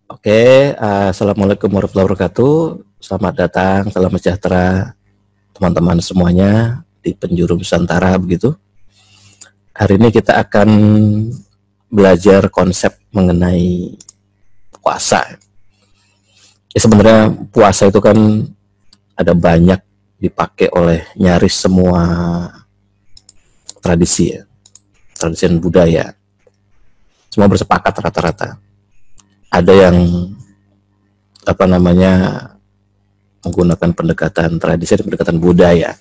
Oke, Assalamualaikum warahmatullahi wabarakatuh. Selamat datang, salam sejahtera teman-teman semuanya di penjuru Nusantara begitu. Hari ini kita akan belajar konsep mengenai puasa. Ya, sebenarnya puasa itu kan ada banyak dipakai oleh nyaris semua tradisi ya, tradisi dan budaya. Semua bersepakat rata-rata. Ada yang menggunakan pendekatan tradisi dan pendekatan budaya.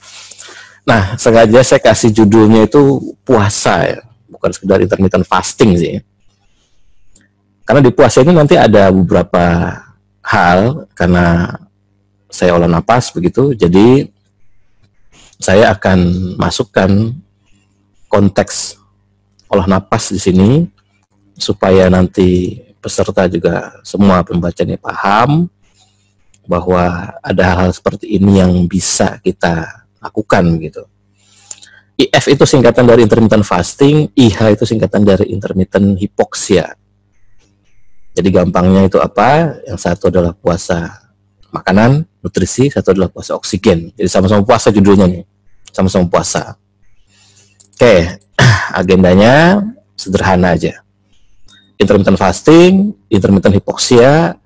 Nah, sengaja saya kasih judulnya itu puasa ya, bukan sekedar intermittent fasting sih. Karena di puasa ini nanti ada beberapa hal, karena saya olah napas begitu, jadi saya akan masukkan konteks olah napas di sini supaya nanti peserta juga semua pembacanya paham bahwa ada hal seperti ini yang bisa kita lakukan gitu. IF itu singkatan dari intermittent fasting, IH itu singkatan dari intermittent hypoxia. Jadi gampangnya itu apa? Yang satu adalah puasa makanan, nutrisi, satu adalah puasa oksigen. Jadi sama-sama puasa judulnya nih, sama-sama puasa. Oke, agendanya sederhana aja. Intermittent fasting, intermittent hypoxia,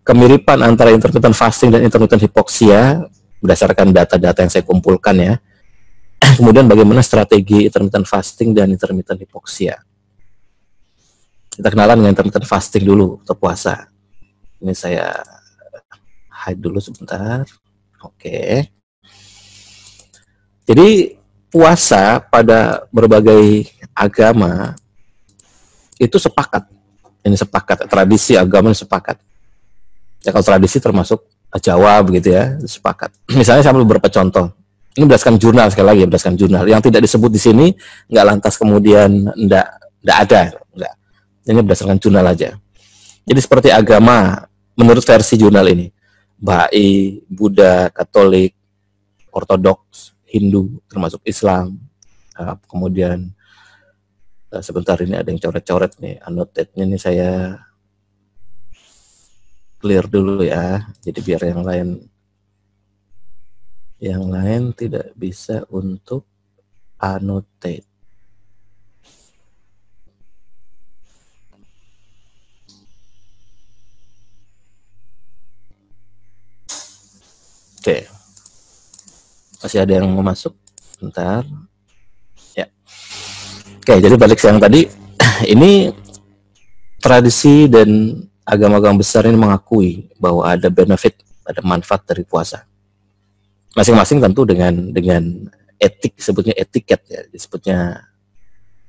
kemiripan antara intermittent fasting dan intermittent hypoxia berdasarkan data-data yang saya kumpulkan ya. Kemudian bagaimana strategi intermittent fasting dan intermittent hypoxia. Kita kenalan dengan intermittent fasting dulu untuk puasa. Ini saya hide dulu sebentar. Oke. Jadi puasa pada berbagai agama itu sepakat. Ini sepakat, tradisi agama ini sepakat. Ya kalau tradisi termasuk Jawa begitu ya, sepakat. Misalnya saya ambil beberapa contoh. Ini berdasarkan jurnal, sekali lagi berdasarkan jurnal. Yang tidak disebut di sini nggak lantas kemudian nggak ada, nggak. Ini berdasarkan jurnal aja. Jadi seperti agama menurut versi jurnal ini, Bahai, Buddha, Katolik, Ortodoks, Hindu, termasuk Islam, kemudian sebentar ini ada yang coret-coret nih, annotate-nya nih saya clear dulu ya, jadi biar yang lain tidak bisa untuk annotate. Oke, masih ada yang mau masuk? Bentar. Ya. Oke, jadi balik ke yang tadi, ini tradisi dan agama-agama besar ini mengakui bahwa ada benefit, ada manfaat dari puasa. Masing-masing tentu dengan etik, sebutnya etiket ya, disebutnya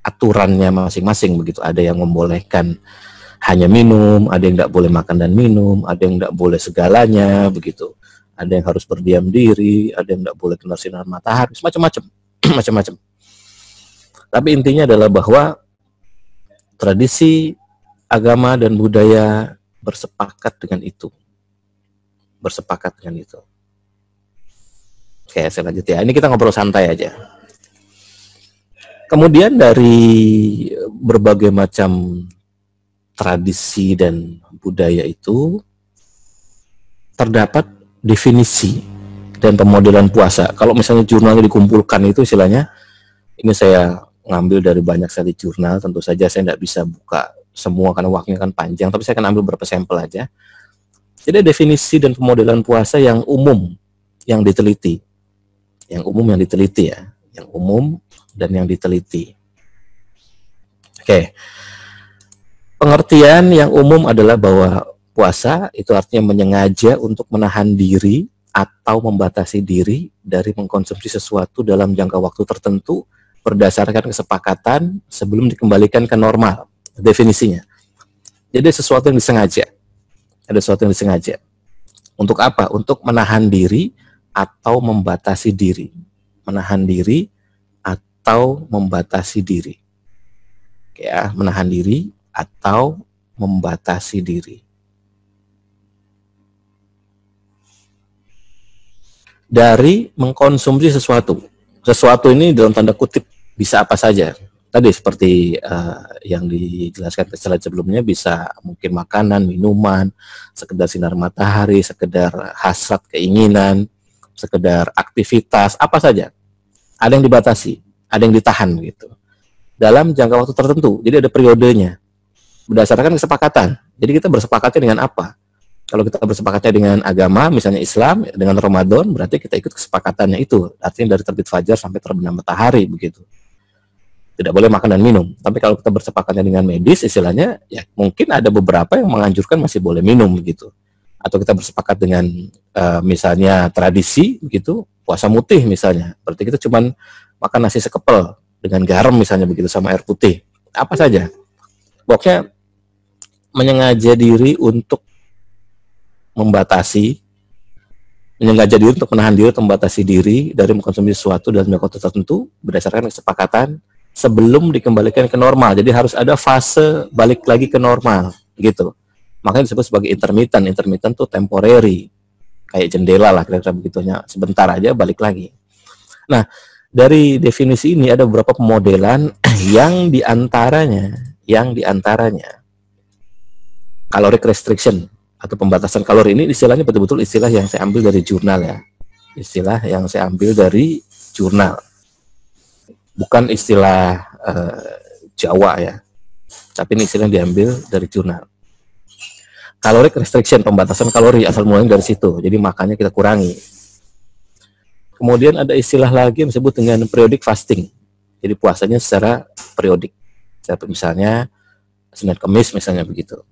aturannya masing-masing begitu. Ada yang membolehkan hanya minum, ada yang tidak boleh makan dan minum, ada yang tidak boleh segalanya begitu. Ada yang harus berdiam diri, ada yang tidak boleh kena sinar matahari, macam-macam, macam-macam. Tapi intinya adalah bahwa tradisi agama dan budaya bersepakat dengan itu. Bersepakat dengan itu. Oke, saya lanjut ya. Ini kita ngobrol santai aja. Kemudian dari berbagai macam tradisi dan budaya itu terdapat definisi dan pemodelan puasa. Kalau misalnya jurnalnya dikumpulkan itu istilahnya, ini saya ngambil dari banyak sekali jurnal, tentu saja saya tidak bisa buka semua karena waktunya kan panjang, tapi saya akan ambil beberapa sampel aja. Jadi definisi dan pemodelan puasa yang umum yang diteliti. Yang umum yang diteliti ya, yang umum dan yang diteliti. Oke. Pengertian yang umum adalah bahwa puasa itu artinya menyengaja untuk menahan diri atau membatasi diri dari mengkonsumsi sesuatu dalam jangka waktu tertentu berdasarkan kesepakatan sebelum dikembalikan ke normal. Definisinya. Jadi sesuatu yang disengaja. Ada sesuatu yang disengaja. Untuk apa? Untuk menahan diri atau membatasi diri. Menahan diri atau membatasi diri. Oke ya, menahan diri atau membatasi diri. Dari mengkonsumsi sesuatu. Sesuatu ini dalam tanda kutip bisa apa saja. Tadi seperti yang dijelaskan ke slide sebelumnya, bisa mungkin makanan, minuman, sekedar sinar matahari, sekedar hasrat keinginan, sekedar aktivitas, apa saja. Ada yang dibatasi, ada yang ditahan gitu. Dalam jangka waktu tertentu, jadi ada periodenya. Berdasarkan kesepakatan. Jadi kita bersepakatnya dengan apa? Kalau kita bersepakatnya dengan agama, misalnya Islam, dengan Ramadan, berarti kita ikut kesepakatannya itu. Artinya dari terbit fajar sampai terbenam matahari, begitu. Tidak boleh makan dan minum. Tapi kalau kita bersepakatnya dengan medis, istilahnya, ya mungkin ada beberapa yang menganjurkan masih boleh minum, begitu. Atau kita bersepakat dengan misalnya tradisi, begitu, puasa mutih misalnya. Berarti kita cuma makan nasi sekepel dengan garam misalnya, begitu, sama air putih. Apa saja. Pokoknya menyengaja diri untuk membatasi, menyengaja diri untuk menahan diri, atau membatasi diri dari mengkonsumsi sesuatu dalam jangka waktu tertentu berdasarkan kesepakatan sebelum dikembalikan ke normal. Jadi harus ada fase balik lagi ke normal, gitu. Makanya disebut sebagai intermittent. Intermittent tuh temporary, kayak jendela lah kira-kira begitunya. Sebentar aja balik lagi. Nah, dari definisi ini ada beberapa pemodelan yang diantaranya caloric restriction atau pembatasan kalori. Ini istilahnya betul-betul istilah yang saya ambil dari jurnal ya. Istilah yang saya ambil dari jurnal. Bukan istilah Jawa ya. Tapi ini istilah yang diambil dari jurnal. Caloric restriction, pembatasan kalori, asal mulanya dari situ. Jadi makannya kita kurangi. Kemudian ada istilah lagi yang disebut dengan periodic fasting. Jadi puasanya secara periodik. Misalnya Senin Kamis misalnya begitu.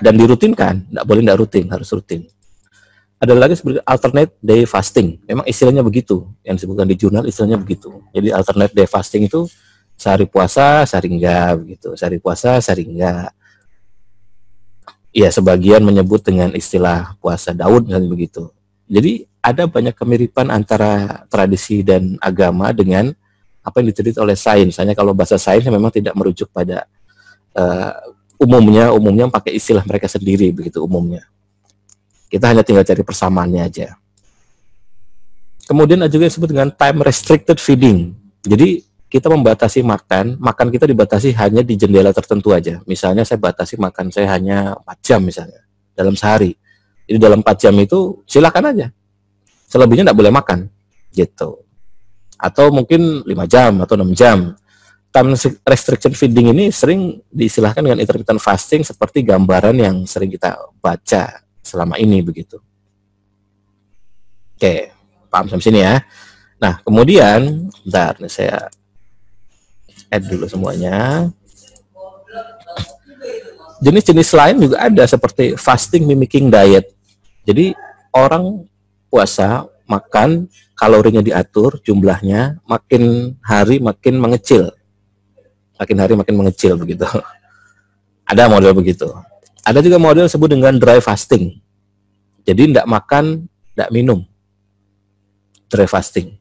Dan dirutinkan, tidak rutin, harus rutin. Ada lagi seperti alternate day fasting. Memang istilahnya begitu, yang disebutkan di jurnal istilahnya begitu. Jadi alternate day fasting itu sehari puasa, sehari enggak begitu. Sehari puasa, sehari enggak. Ya, sebagian menyebut dengan istilah puasa Daud misalnya begitu. Jadi ada banyak kemiripan antara tradisi dan agama dengan apa yang diteliti oleh sains. Misalnya kalau bahasa sains memang tidak merujuk pada umumnya pakai istilah mereka sendiri begitu umumnya. Kita hanya tinggal cari persamaannya aja. Kemudian ada juga yang disebut dengan time restricted feeding. Jadi kita membatasi makan kita dibatasi hanya di jendela tertentu aja. Misalnya saya batasi makan saya hanya 4 jam misalnya dalam sehari. Jadi dalam 4 jam itu silakan aja. Selebihnya tidak boleh makan gitu. Atau mungkin 5 jam atau 6 jam. Time restriction feeding ini sering diistilahkan dengan intermittent fasting seperti gambaran yang sering kita baca selama ini begitu. Oke, paham sampai sini ya. Nah, kemudian bentar nih saya add dulu semuanya. Jenis-jenis lain juga ada seperti fasting mimicking diet. Jadi orang puasa makan kalorinya diatur jumlahnya, makin hari makin mengecil. Makin hari makin mengecil begitu. Ada model begitu. Ada juga model disebut dengan dry fasting. Jadi tidak makan, tidak minum. Dry fasting.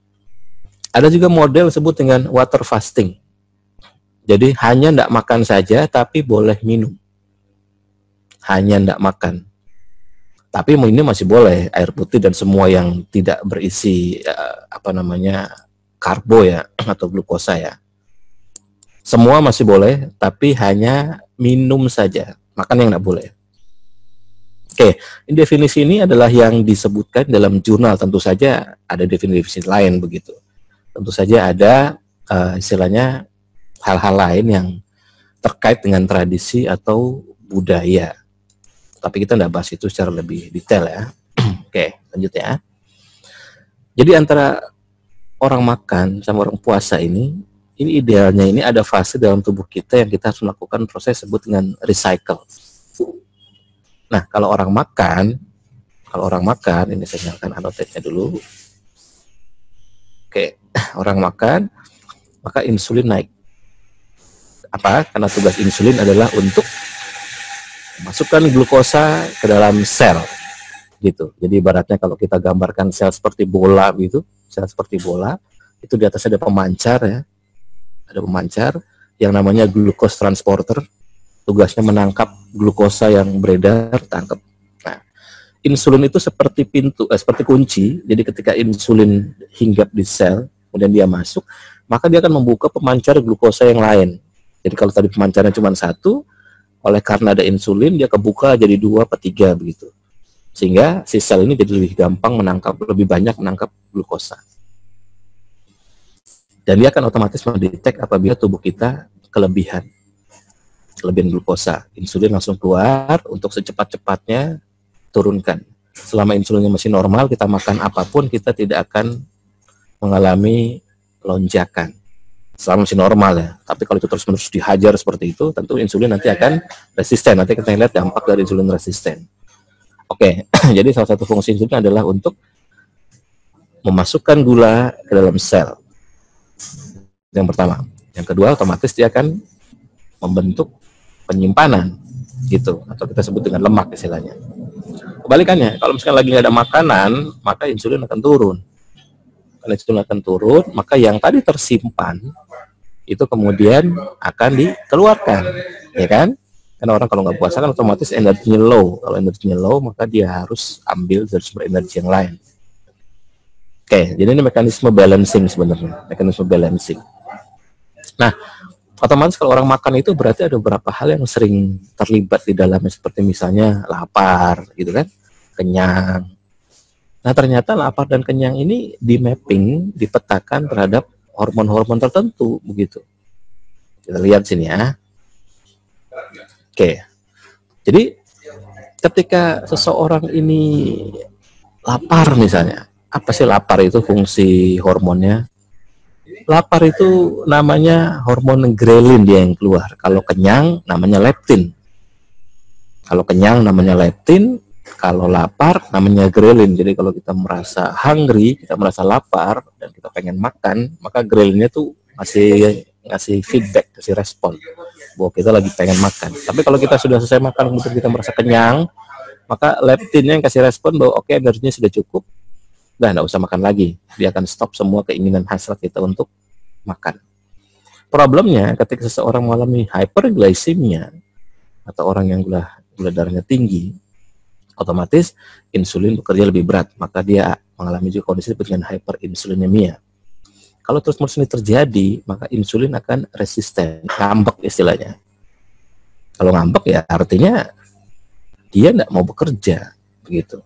Ada juga model disebut dengan water fasting. Jadi hanya tidak makan saja tapi boleh minum. Hanya tidak makan. Tapi ini masih boleh air putih dan semua yang tidak berisi karbo ya atau glukosa ya. Semua masih boleh, tapi hanya minum saja. Makan yang tidak boleh. Oke, definisi ini adalah yang disebutkan dalam jurnal. Tentu saja ada definisi lain begitu. Tentu saja ada istilahnya hal-hal lain yang terkait dengan tradisi atau budaya. Tapi kita tidak bahas itu secara lebih detail ya. Oke, lanjut ya. Jadi antara orang makan sama orang puasa ini idealnya ini ada fase dalam tubuh kita yang kita harus melakukan proses sebut dengan recycle. Nah, kalau orang makan, ini saya nyalakan annotate-nya dulu. Oke, orang makan, maka insulin naik. Apa? Karena tugas insulin adalah untuk masukkan glukosa ke dalam sel, gitu. Jadi ibaratnya kalau kita gambarkan sel seperti bola, gitu, sel seperti bola, itu di atasnya ada pemancar ya. Ada pemancar yang namanya glucose transporter, tugasnya menangkap glukosa yang beredar, tangkap. Nah, insulin itu seperti seperti kunci. Jadi ketika insulin hinggap di sel, kemudian dia masuk, maka dia akan membuka pemancar glukosa yang lain. Jadi kalau tadi pemancarnya cuma satu, oleh karena ada insulin, dia kebuka jadi 2 atau 3 begitu. Sehingga si sel ini jadi lebih gampang menangkap, lebih banyak menangkap glukosa. Dan dia akan otomatis mendetek apabila tubuh kita kelebihan glukosa. Insulin langsung keluar untuk secepat-cepatnya turunkan. Selama insulinnya masih normal, kita makan apapun, kita tidak akan mengalami lonjakan. Selama masih normal ya. Tapi kalau itu terus-menerus dihajar seperti itu, tentu insulin nanti akan resisten. Nanti kita lihat dampak dari insulin resisten. Oke, jadi salah satu fungsi insulin adalah untuk memasukkan gula ke dalam sel. Yang pertama. Yang kedua, otomatis dia akan membentuk penyimpanan gitu, atau kita sebut dengan lemak istilahnya. Kebalikannya, kalau misalkan lagi nggak ada makanan, maka insulin akan turun. Kalau insulin akan turun, maka yang tadi tersimpan itu kemudian akan dikeluarkan, ya kan? Karena orang kalau nggak puasa kan otomatis energinya low. Kalau energinya low, maka dia harus ambil dari sumber energi yang lain. Oke, jadi ini mekanisme balancing sebenarnya, mekanisme balancing. Nah, otomatis kalau orang makan itu berarti ada beberapa hal yang sering terlibat di dalamnya, seperti misalnya lapar, gitu kan, kenyang. Nah, ternyata lapar dan kenyang ini di mapping, dipetakan terhadap hormon-hormon tertentu, begitu. Kita lihat sini ya. Oke, jadi ketika seseorang ini lapar misalnya, apa sih lapar itu fungsi hormonnya? Lapar itu namanya hormon grelin dia yang keluar. Kalau kenyang namanya leptin. Kalau kenyang namanya leptin, kalau lapar namanya grelin. Jadi kalau kita merasa hungry, kita merasa lapar dan kita pengen makan, maka grelinnya tuh ngasih feedback, ngasih respon bahwa kita lagi pengen makan. Tapi kalau kita sudah selesai makan, kemudian kita merasa kenyang, maka leptinnya yang kasih respon bahwa oke, energinya sudah cukup, udah nggak usah makan lagi. Dia akan stop semua keinginan hasrat kita untuk makan. Problemnya ketika seseorang mengalami hyperglycemia atau orang yang gula darahnya tinggi, otomatis insulin bekerja lebih berat, maka dia mengalami juga kondisi dengan hyperinsulinemia. Kalau terus-menerus ini terjadi, maka insulin akan resisten, ngambek istilahnya. Kalau ngambek ya artinya dia tidak mau bekerja, begitu.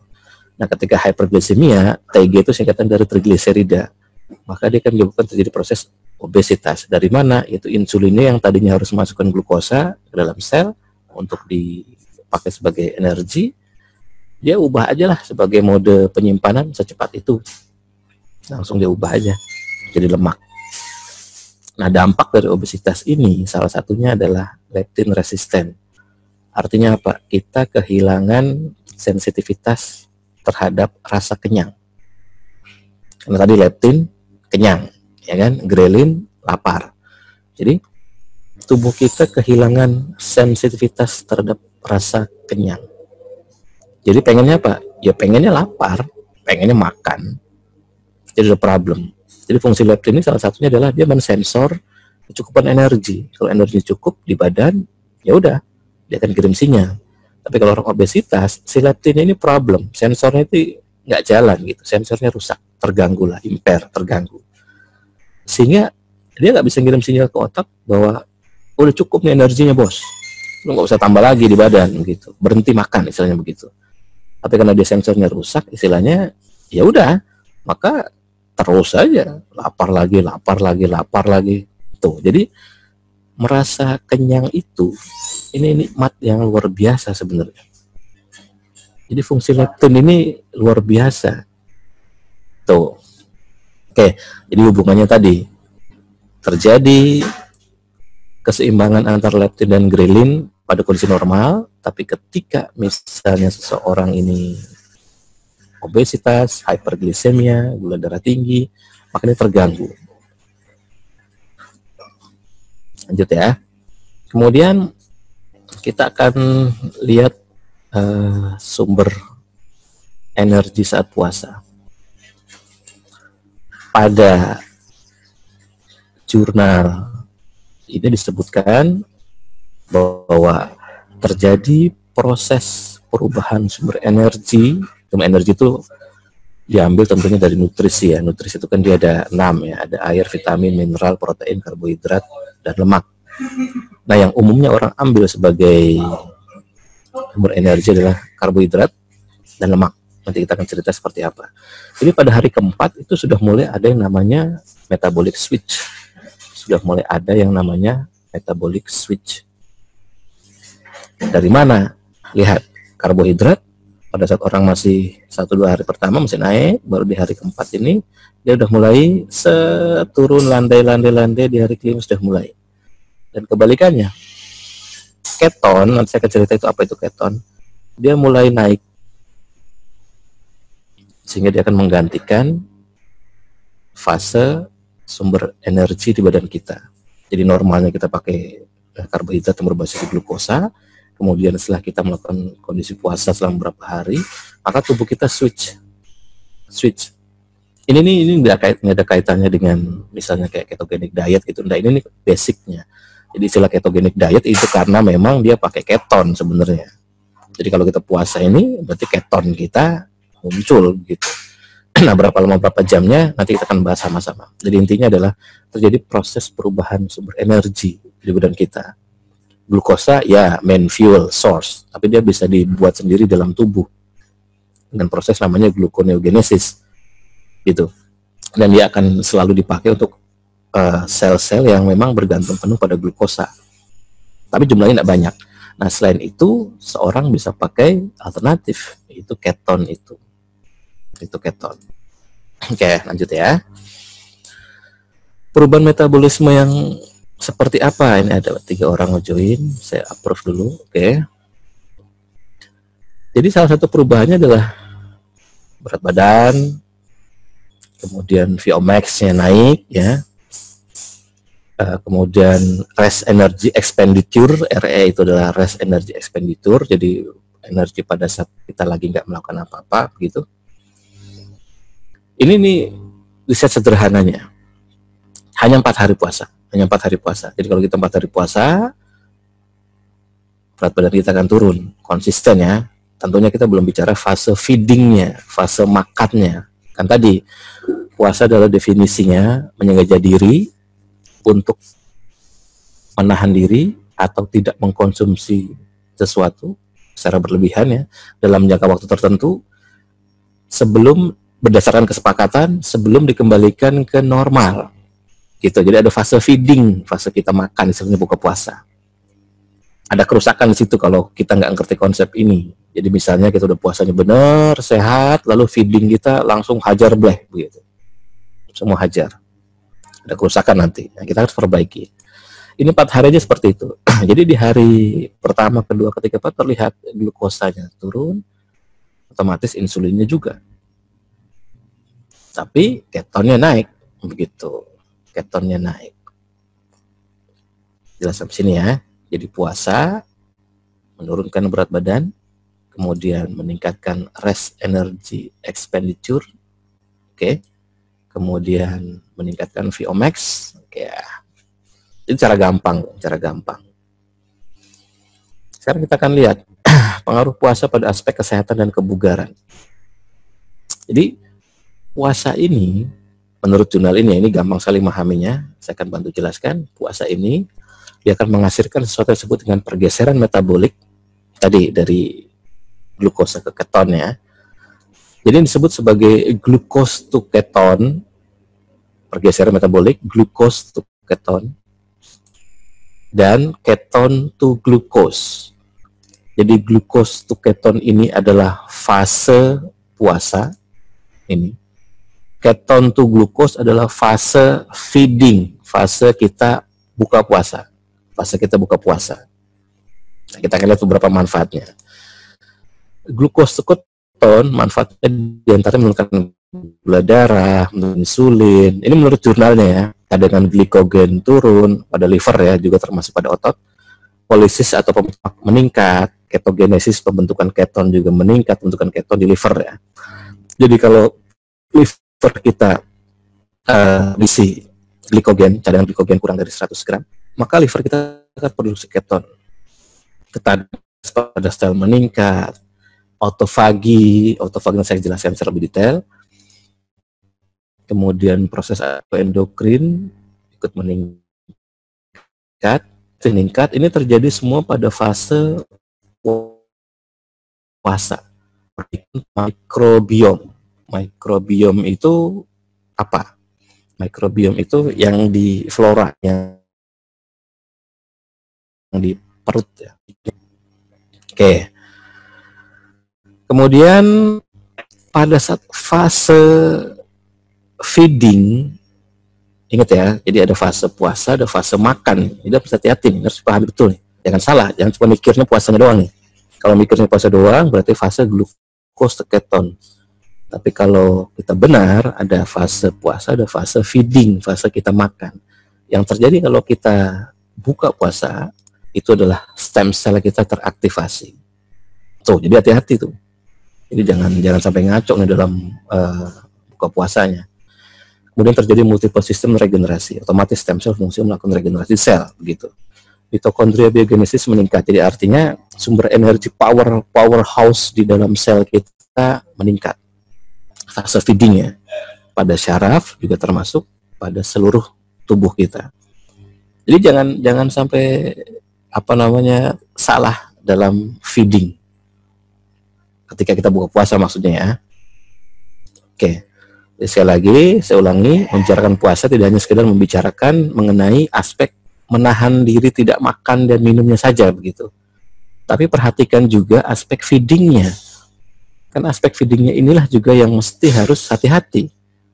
Nah, ketika hyperglycemia, TG itu singkatan dari trigliserida, maka dia akan menyebabkan terjadi proses obesitas. Dari mana? Yaitu insulinnya yang tadinya harus memasukkan glukosa ke dalam sel untuk dipakai sebagai energi, dia ubah aja lah sebagai mode penyimpanan secepat itu. Langsung dia ubah aja jadi lemak. Nah, dampak dari obesitas ini salah satunya adalah leptin resisten. Artinya apa? Kita kehilangan sensitivitas terhadap rasa kenyang. Karena tadi leptin kenyang, ya kan? Grelin lapar. Jadi tubuh kita kehilangan sensitivitas terhadap rasa kenyang. Jadi pengennya apa? Ya pengennya lapar, pengennya makan. Jadi ada problem. Jadi fungsi leptin ini salah satunya adalah dia mensensor kecukupan energi. Kalau energi cukup di badan, ya udah, dia akan kirim sinyal. Tapi kalau orang obesitas, si leptinnya ini problem. Sensornya itu nggak jalan gitu. Sensornya rusak, terganggu lah, terganggu. Sehingga dia nggak bisa kirim sinyal ke otak bahwa udah cukup nih energinya bos. Lu nggak usah tambah lagi di badan gitu. Berhenti makan istilahnya begitu. Tapi karena dia sensornya rusak, istilahnya ya udah, maka terus saja lapar lagi. Tuh, jadi merasa kenyang itu ini nikmat yang luar biasa sebenarnya. Jadi fungsi leptin ini luar biasa. Tuh. Oke, jadi hubungannya tadi terjadi keseimbangan antara leptin dan grelin pada kondisi normal, tapi ketika misalnya seseorang ini obesitas, hyperglycemia, gula darah tinggi, makanya terganggu. Lanjut ya. Kemudian kita akan lihat sumber energi saat puasa. Pada jurnal ini disebutkan bahwa terjadi proses perubahan sumber energi. Sumber energi itu diambil tentunya dari nutrisi ya. Nutrisi itu kan dia ada 6 ya, ada air, vitamin, mineral, protein, karbohidrat, dan lemak. Nah, yang umumnya orang ambil sebagai sumber energi adalah karbohidrat dan lemak. Nanti kita akan cerita seperti apa. Jadi pada hari keempat itu sudah mulai ada yang namanya metabolic switch. Sudah mulai ada yang namanya metabolic switch. Dari mana? Lihat, karbohidrat pada saat orang masih 1-2 hari pertama masih naik, baru di hari keempat ini dia udah mulai turun landai di hari kelima sudah mulai. Dan kebalikannya, keton, nanti saya akan cerita itu apa itu keton, dia mulai naik sehingga dia akan menggantikan fase sumber energi di badan kita. Jadi normalnya kita pakai karbohidrat yang berbasis glukosa, kemudian setelah kita melakukan kondisi puasa selama beberapa hari, maka tubuh kita switch. Ini nggak ada kaitannya dengan misalnya kayak ketogenic diet gitu. Nah, ini basicnya. Jadi istilah ketogenic diet itu karena memang dia pakai keton sebenarnya. Jadi kalau kita puasa ini berarti keton kita muncul gitu. Nah, berapa lama berapa jamnya nanti kita akan bahas sama-sama. Jadi intinya adalah terjadi proses perubahan sumber energi di badan kita. Glukosa ya main fuel source, tapi dia bisa dibuat sendiri dalam tubuh dengan proses namanya gluconeogenesis gitu. Dan dia akan selalu dipakai untuk sel-sel yang memang bergantung penuh pada glukosa. Tapi jumlahnya tidak banyak. Nah, selain itu seorang bisa pakai alternatif, itu keton itu. Itu keton. Oke, lanjut ya. Perubahan metabolisme yang seperti apa? Ini ada 3 orang join, saya approve dulu. Oke. Jadi salah satu perubahannya adalah berat badan, kemudian VO2max-nya naik ya. Kemudian rest energy expenditure, RE itu adalah rest energy expenditure, jadi energi pada saat kita lagi nggak melakukan apa-apa gitu. Ini nih riset sederhananya, hanya 4 hari puasa. Jadi kalau kita 4 hari puasa, berat badan kita akan turun, konsisten ya. Tentunya kita belum bicara fase feedingnya, fase makannya. Kan tadi, puasa adalah definisinya menjaga diri untuk menahan diri atau tidak mengkonsumsi sesuatu secara berlebihan ya, dalam jangka waktu tertentu sebelum berdasarkan kesepakatan, sebelum dikembalikan ke normal. Gitu. Jadi ada fase feeding, fase kita makan, istilahnya buka puasa. Ada kerusakan di situ kalau kita nggak ngerti konsep ini. Jadi misalnya kita udah puasanya benar, sehat, lalu feeding kita langsung hajar bleh begitu. Semua hajar. Ada kerusakan nanti. Nah, kita harus perbaiki. Ini 4 hari aja seperti itu. Jadi di hari pertama, kedua, ketiga, 4 terlihat glukosanya turun, otomatis insulinnya juga. Tapi ketonnya naik, begitu. Ketonnya naik. Jelas sampai sini ya. Jadi puasa menurunkan berat badan, kemudian meningkatkan rest energy expenditure, oke. Kemudian meningkatkan VO2max, oke ya. Itu cara gampang. Sekarang kita akan lihat pengaruh puasa pada aspek kesehatan dan kebugaran. Jadi puasa ini, menurut jurnal ini gampang sekali memahaminya. Saya akan bantu jelaskan. Puasa ini dia akan menghasilkan sesuatu yang disebut dengan pergeseran metabolik tadi dari glukosa ke keton ya. Jadi disebut sebagai glucose to keton, pergeseran metabolik, glucose to keton, dan keton to glucose. Jadi glucose to keton ini adalah fase puasa ini. Keton to glucose adalah fase feeding, fase kita buka puasa. Nah, kita akan lihat beberapa manfaatnya. Glucose to keton manfaatnya diantaranya menurunkan gula darah, menurunkan insulin. Ini menurut jurnalnya ya. Cadangan glikogen turun pada liver ya, juga termasuk pada otot. Polisis atau pembentukan meningkat, ketogenesis pembentukan keton juga meningkat, pembentukan keton di liver ya. Jadi kalau liver kita isi glikogen, cadangan glikogen kurang dari 100 gram, maka liver kita akan produksi keton. Ketan pada sel meningkat, autofagi yang saya jelaskan secara lebih detail, kemudian proses endokrin ikut meningkat. Ini terjadi semua pada fase puasa. Mikrobiom itu apa? Mikrobiom itu yang di flora, yang di perut ya. Oke. Kemudian pada saat fase feeding, ingat ya, jadi ada fase puasa, ada fase makan. Jadi harus hati-hati, harus paham betul nih. Jangan salah, jangan cuma mikirnya puasanya doang nih. Kalau mikirnya puasa doang, berarti fase glukos to keton. Tapi kalau kita benar, ada fase puasa, ada fase feeding, fase kita makan. Yang terjadi kalau kita buka puasa, itu adalah stem cell kita teraktivasi. Tuh, jadi hati-hati tuh. Jadi jangan sampai ngaco nih dalam buka puasanya. Kemudian terjadi multiple system regenerasi, otomatis stem cell fungsi melakukan regenerasi sel, begitu. Mitokondria biogenesis meningkat, jadi artinya sumber energi powerhouse di dalam sel kita meningkat. Fase feedingnya pada syaraf juga termasuk pada seluruh tubuh kita. Jadi jangan sampai salah dalam feeding ketika kita buka puasa maksudnya ya. Oke. Sekali lagi saya ulangi, membicarakan puasa tidak hanya sekedar membicarakan mengenai aspek menahan diri tidak makan dan minumnya saja begitu. Tapi perhatikan juga aspek feedingnya. Kan aspek feedingnya inilah juga yang mesti harus hati-hati.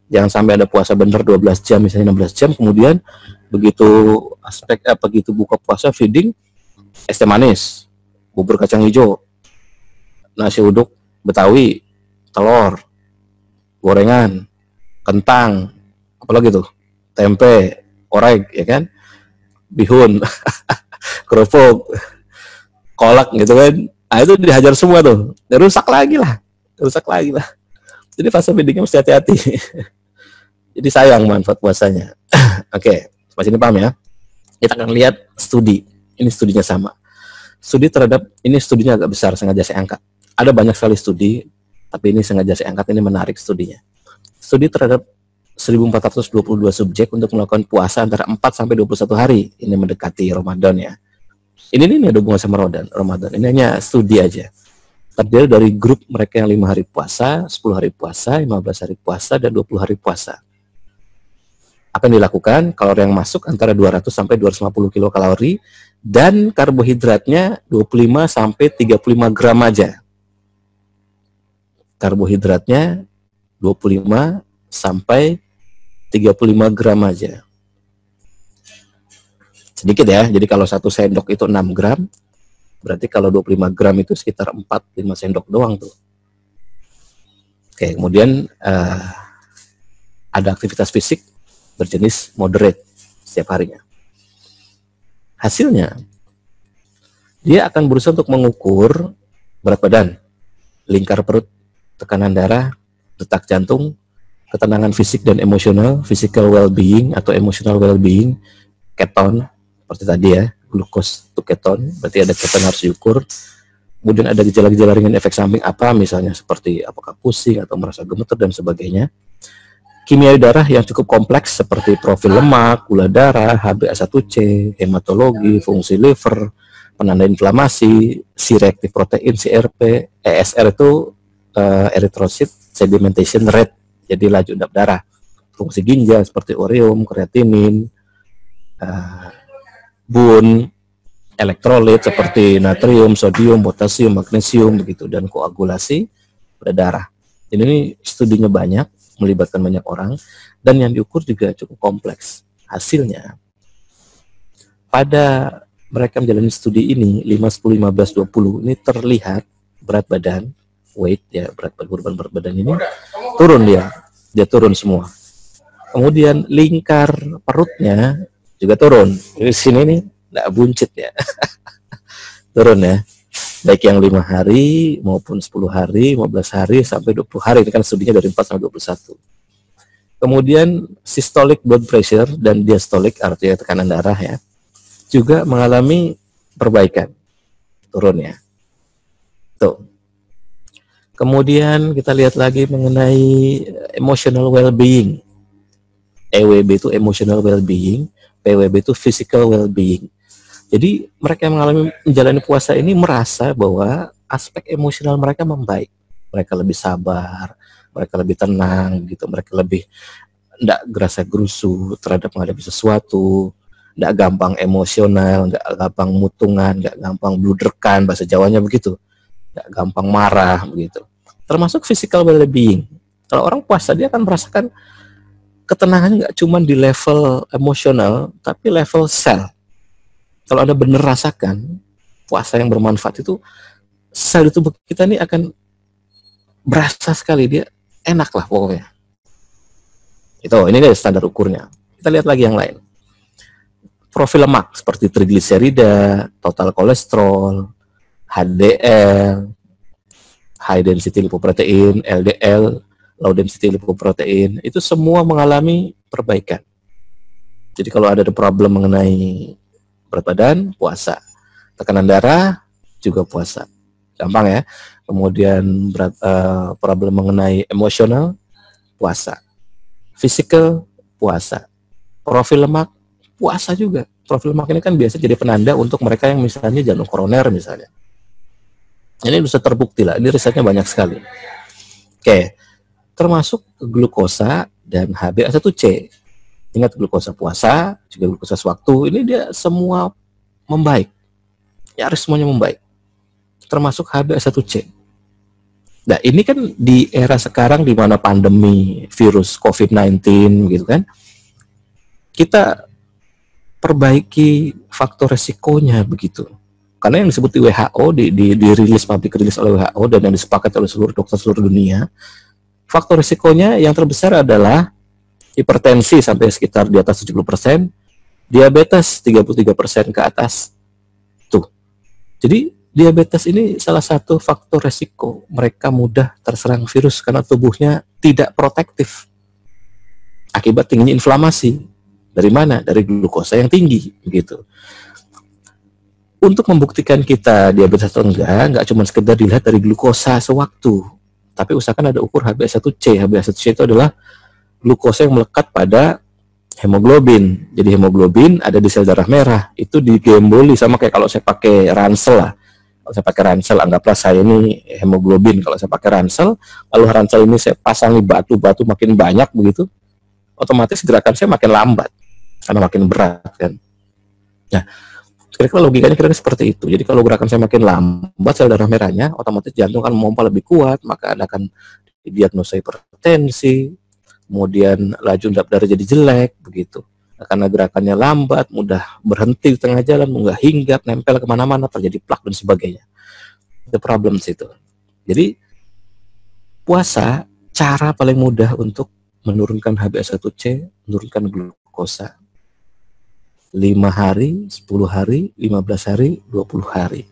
Jangan sampai ada puasa bener 12 jam misalnya 16 jam, kemudian begitu buka puasa feeding es teh manis, bubur kacang hijau, nasi uduk Betawi, telur, gorengan, kentang, apalagi tuh, tempe, orek, ya kan, bihun, kerupuk, kolak gitu kan. Nah itu dihajar semua tuh, rusak lagi lah. Jadi fase feedingnya mesti hati-hati. Jadi sayang manfaat puasanya. Oke, masih ini paham ya? Kita akan lihat studi. Ini studinya sama. Ini studinya agak besar, sengaja saya angkat. Ada banyak sekali studi, tapi ini sengaja saya angkat, ini menarik studinya. Studi terhadap 1422 subjek untuk melakukan puasa antara 4 sampai 21 hari. Ini mendekati Ramadan ya. Ini ada hubungan sama Ramadan. Ini hanya studi aja. Terdiri dari grup mereka yang 5 hari puasa, 10 hari puasa, 15 hari puasa, dan 20 hari puasa. Apa yang dilakukan? Kalori yang masuk antara 200 sampai 250 kilokalori dan karbohidratnya 25 sampai 35 gram aja. Karbohidratnya 25 sampai 35 gram aja. Sedikit ya, jadi kalau 1 sendok itu 6 gram, berarti kalau 25 gram itu sekitar 4-5 sendok doang tuh. Oke, kemudian ada aktivitas fisik berjenis moderate setiap harinya. Hasilnya, dia akan berusaha untuk mengukur berat badan, lingkar perut, tekanan darah, detak jantung, ketenangan fisik dan emosional, physical well-being atau emotional well-being, keton, seperti tadi ya, glukos to keton, berarti ada keton harus diukur. Kemudian ada gejala-gejala ringan efek samping apa, misalnya seperti apakah pusing atau merasa gemeter dan sebagainya. Kimia darah yang cukup kompleks seperti profil lemak, gula darah, HbA1c, hematologi, fungsi liver, penanda inflamasi, C-reactive protein, CRP, ESR itu erythrocyte sedimentation rate, jadi laju endap darah, fungsi ginjal seperti ureum, kreatinin, bun, elektrolit seperti natrium, sodium, potasium, magnesium begitu, dan koagulasi pada darah. Ini studinya banyak, melibatkan banyak orang, dan yang diukur juga cukup kompleks. Hasilnya, pada mereka menjalani studi ini 5, 10, 15, 20 ini terlihat berat badan, weight ya, berat badan ini turun, dia turun semua. Kemudian lingkar perutnya juga turun. Di sini nih nggak buncit ya. Turun ya. Baik yang 5 hari maupun 10 hari, 15 hari sampai 20 hari. Ini kan studinya dari 4 sampai 21. Kemudian systolic blood pressure dan diastolic, artinya tekanan darah ya, juga mengalami perbaikan, turun ya. Tuh. Kemudian kita lihat lagi mengenai emotional well-being. EWB itu emotional well-being, PWB itu physical well-being. Jadi mereka yang menjalani puasa ini merasa bahwa aspek emosional mereka membaik. Mereka lebih sabar, mereka lebih tenang gitu, mereka lebih tidak gerasa gerusu terhadap menghadapi sesuatu, tidak gampang emosional, nggak gampang mutungan, nggak gampang bluderkan, bahasa Jawanya begitu, nggak gampang marah begitu. Termasuk physical well-being. Kalau orang puasa dia akan merasakan ketenangan nggak cuma di level emosional, tapi level sel. Kalau Anda benar rasakan puasa yang bermanfaat itu, sel di tubuh kita ini akan berasa sekali, dia enak lah pokoknya. Itu, ini guys standar ukurnya. Kita lihat lagi yang lain. Profil lemak seperti trigliserida, total kolesterol, HDL, high density lipoprotein, LDL, low density lipoprotein, itu semua mengalami perbaikan. Jadi kalau ada problem mengenai berat badan, puasa. Tekanan darah, juga puasa. Gampang ya. Kemudian problem mengenai emosional, puasa. Physical, puasa. Profil lemak, puasa juga. Profil lemak ini kan biasa jadi penanda untuk mereka yang misalnya jantung koroner misalnya. Ini bisa terbukti lah, ini risetnya banyak sekali. Oke, termasuk glukosa dan HbA1c. Ingat, glukosa puasa, juga glukosa sewaktu, ini dia semua membaik. Nyaris semuanya membaik. Termasuk HbA1c. Nah, ini kan di era sekarang di mana pandemi virus COVID-19 gitu kan, kita perbaiki faktor resikonya begitu. Karena yang disebut di WHO, dirilis public rilis oleh WHO dan yang disepakati oleh seluruh dokter seluruh dunia, faktor resikonya yang terbesar adalah hipertensi sampai sekitar di atas 70%, diabetes 33% ke atas. Tuh. Jadi diabetes ini salah satu faktor resiko. Mereka mudah terserang virus karena tubuhnya tidak protektif. Akibat tingginya inflamasi. Dari mana? Dari glukosa yang tinggi, begitu. Untuk membuktikan kita diabetes atau enggak cuma sekedar dilihat dari glukosa sewaktu. Tapi usahakan ada ukur HbA1c. HbA1c itu adalah glukosa yang melekat pada hemoglobin. Jadi hemoglobin ada di sel darah merah. Itu digemboli sama kayak kalau saya pakai ransel lah. Kalau saya pakai ransel, anggaplah saya ini hemoglobin. Kalau saya pakai ransel, lalu ransel ini saya pasangi batu-batu makin banyak begitu, otomatis gerakan saya makin lambat karena makin berat kan. Nah, kira-kira logikanya kira-kira seperti itu. Jadi kalau gerakan saya makin lambat, sel darah merahnya otomatis jantung kan memompa lebih kuat, maka Anda akan didiagnosa hipertensi, kemudian laju darah jadi jelek begitu. Karena gerakannya lambat, mudah berhenti di tengah jalan, mudah hinggap, nempel kemana-mana, terjadi plak dan sebagainya. The problems itu. Jadi puasa cara paling mudah untuk menurunkan HbA1c, menurunkan glukosa. 5 hari, 10 hari, 15 hari, 20 hari.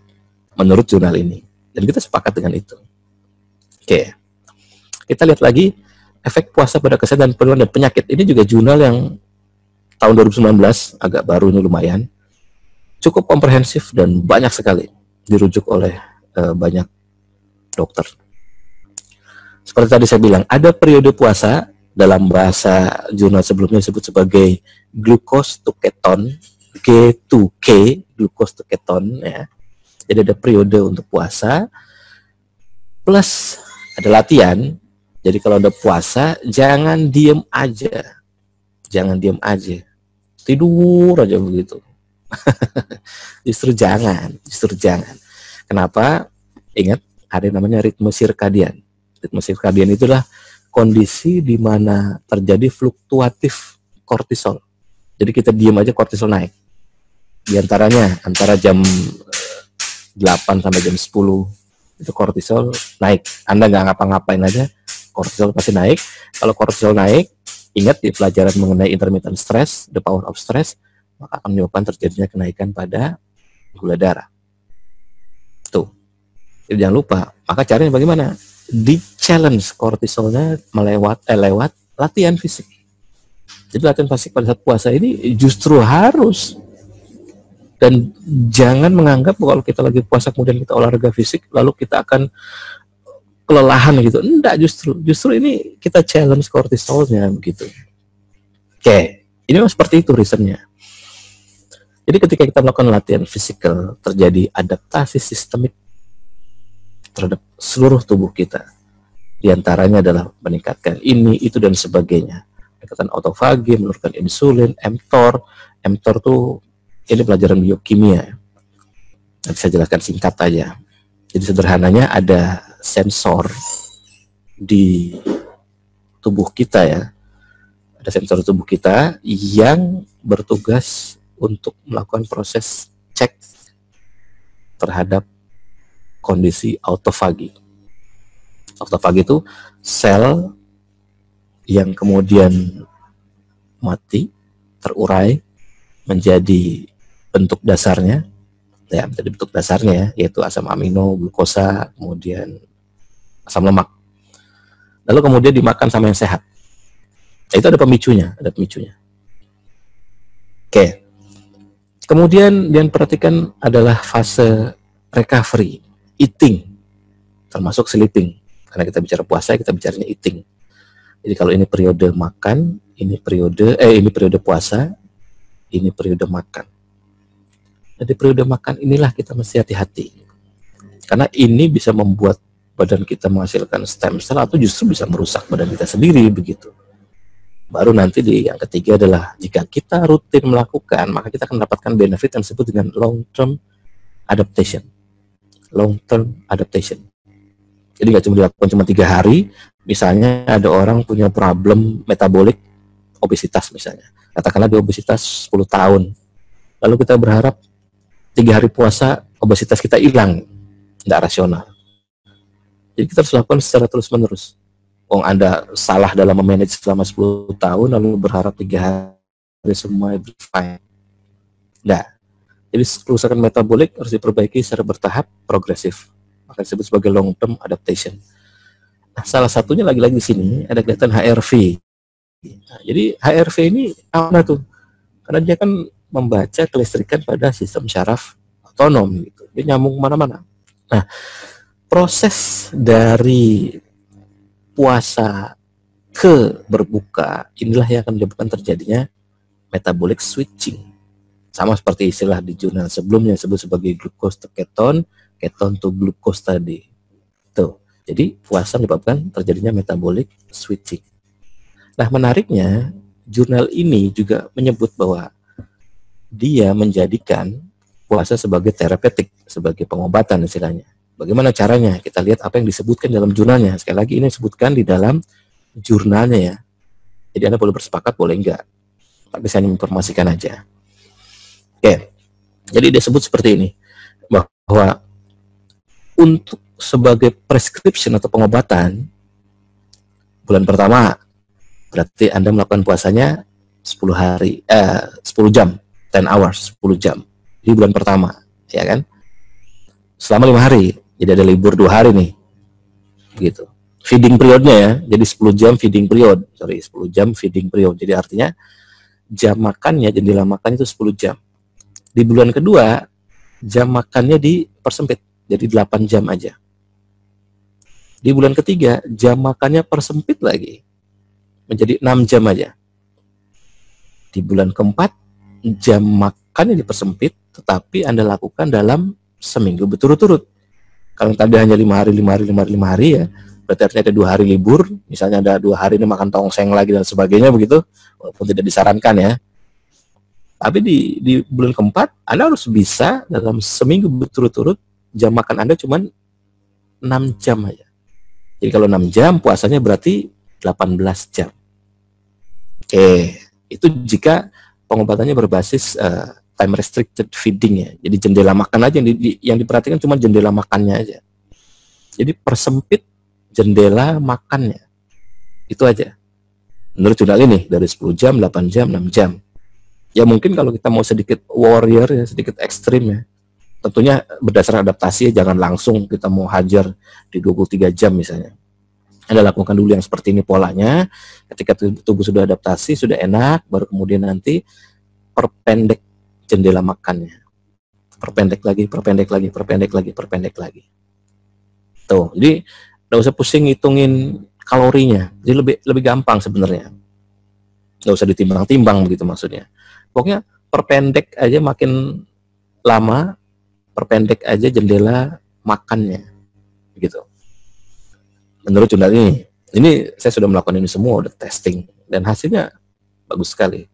Menurut jurnal ini. Dan kita sepakat dengan itu. Oke. Kita lihat lagi efek puasa pada kesehatan dan penyakit. Ini juga jurnal yang tahun 2019, agak baru ini lumayan. Cukup komprehensif dan banyak sekali dirujuk oleh banyak dokter. Seperti tadi saya bilang, ada periode puasa dalam bahasa jurnal sebelumnya disebut sebagai glucose to keton, G2K, glucose to keton ya. Jadi ada periode untuk puasa plus ada latihan. Jadi kalau ada puasa jangan diem aja. Jangan diem aja. Tidur aja begitu. Justru jangan. Kenapa? Ingat, ada yang namanya ritme sirkadian. Ritme sirkadian itulah kondisi di mana terjadi fluktuatif kortisol. Jadi kita diam aja kortisol naik. Di antaranya antara jam 8 sampai jam 10 itu kortisol naik. Anda nggak ngapa-ngapain aja, kortisol pasti naik. Kalau kortisol naik, ingat di pelajaran mengenai intermittent stress, the power of stress, maka akan menyebabkan terjadinya kenaikan pada gula darah. Tuh. Jadi jangan lupa. Maka caranya bagaimana? Di-challenge kortisolnya lewat latihan fisik. Jadi latihan fisik pada saat puasa ini justru harus. Dan jangan menganggap kalau kita lagi puasa kemudian kita olahraga fisik lalu kita akan kelelahan gitu. Enggak, justru ini kita challenge kortisolnya begitu. Oke, ini memang seperti itu reasonnya. Jadi ketika kita melakukan latihan fisikal, terjadi adaptasi sistemik terhadap seluruh tubuh kita. Di antaranya adalah meningkatkan ini, itu, dan sebagainya. Meningkatkan autofagi, menurunkan insulin, mTOR. mTOR tuh ini pelajaran biokimia. Nanti saya jelaskan singkat aja. Jadi sederhananya ada sensor di tubuh kita ya. Ada sensor tubuh kita yang bertugas untuk melakukan proses cek terhadap kondisi autofagi. Autofagi itu sel yang kemudian mati, terurai menjadi bentuk dasarnya, ya, menjadi bentuk dasarnya ya, yaitu asam amino, glukosa, kemudian asam lemak. Lalu kemudian dimakan sama yang sehat. Itu ada pemicunya, Oke. Kemudian yang perhatikan adalah fase recovery, eating, termasuk sleeping. Karena kita bicara puasa, kita bicaranya eating. Jadi kalau ini periode makan, ini periode puasa, ini periode makan. Nah, di periode makan inilah kita mesti hati-hati. Karena ini bisa membuat badan kita menghasilkan stem cell atau justru bisa merusak badan kita sendiri begitu. Baru nanti yang ketiga adalah jika kita rutin melakukan, maka kita akan mendapatkan benefit yang disebut dengan long-term adaptation. Long-term adaptation. Jadi nggak cuma dilakukan cuma 3 hari, misalnya ada orang punya problem metabolik, obesitas misalnya. Katakanlah dia obesitas 10 tahun. Lalu kita berharap 3 hari puasa, obesitas kita hilang. Nggak rasional. Jadi kita harus lakukan secara terus-menerus. Anda salah dalam memanage selama 10 tahun, lalu berharap 3 hari semua fine. Nggak. Jadi kerusakan metabolik harus diperbaiki secara bertahap, progresif. Maka disebut sebagai long term adaptation. Nah, salah satunya lagi-lagi di sini ada kelihatan HRV. Nah, jadi HRV ini apa tuh? Karena dia kan membaca kelistrikan pada sistem syaraf otonom gitu. Dia nyambung kemana-mana. Nah, proses dari puasa ke berbuka inilah yang akan menyebabkan terjadinya metabolic switching. Sama seperti istilah di jurnal sebelumnya disebut sebagai glucose to keton, keton to glucose tadi. Tuh. Jadi puasa menyebabkan terjadinya metabolic switching. Nah, menariknya jurnal ini juga menyebut bahwa dia menjadikan puasa sebagai terapeutik, sebagai pengobatan istilahnya. Bagaimana caranya? Kita lihat apa yang disebutkan dalam jurnalnya. Sekali lagi ini disebutkan di dalam jurnalnya ya. Jadi Anda boleh bersepakat, boleh enggak. Tapi saya informasikan aja. Oke. Jadi dia sebut seperti ini. Bahwa untuk sebagai prescription atau pengobatan, bulan pertama berarti Anda melakukan puasanya 10 jam, 10 hours, 10 jam. Di bulan pertama, ya kan? Selama 5 hari. Jadi ada libur 2 hari nih. Gitu. Feeding periodnya ya. Jadi 10 jam feeding period. 10 jam feeding period. Jadi artinya jam makannya, jendela makannya itu 10 jam. Di bulan kedua, jam makannya dipersempit. Jadi 8 jam aja. Di bulan ketiga, jam makannya persempit lagi. Menjadi 6 jam aja. Di bulan keempat, jam makannya dipersempit, tetapi Anda lakukan dalam seminggu berturut-turut. Kalau tadi hanya 5 hari ya, berarti artinya ada 2 hari libur, misalnya ada 2 hari ini makan tongseng lagi dan sebagainya begitu, walaupun tidak disarankan ya. Tapi di bulan keempat, Anda harus bisa dalam seminggu berturut-turut, jam makan Anda cuma 6 jam aja. Jadi kalau 6 jam, puasanya berarti 18 jam. Oke, itu jika pengobatannya berbasis time restricted feeding ya. Jadi jendela makan aja yang diperhatikan cuma jendela makannya aja. Jadi persempit jendela makannya. Itu aja. Menurut jurnal ini dari 10 jam, 8 jam, 6 jam. Ya mungkin kalau kita mau sedikit warrior ya, sedikit ekstrim ya. Tentunya berdasarkan adaptasi ya, jangan langsung kita mau hajar di 23 jam misalnya. Anda lakukan dulu yang seperti ini polanya. Ketika tubuh sudah adaptasi, sudah enak, baru kemudian nanti perpendek jendela makannya. Perpendek lagi. Tuh, jadi nggak usah pusing ngitungin kalorinya. Jadi lebih gampang sebenarnya. nggak usah ditimbang-timbang begitu maksudnya. Pokoknya perpendek aja, makin lama perpendek aja jendela makannya gitu. Menurut jurnal ini saya sudah melakukan ini semua, udah testing dan hasilnya bagus sekali.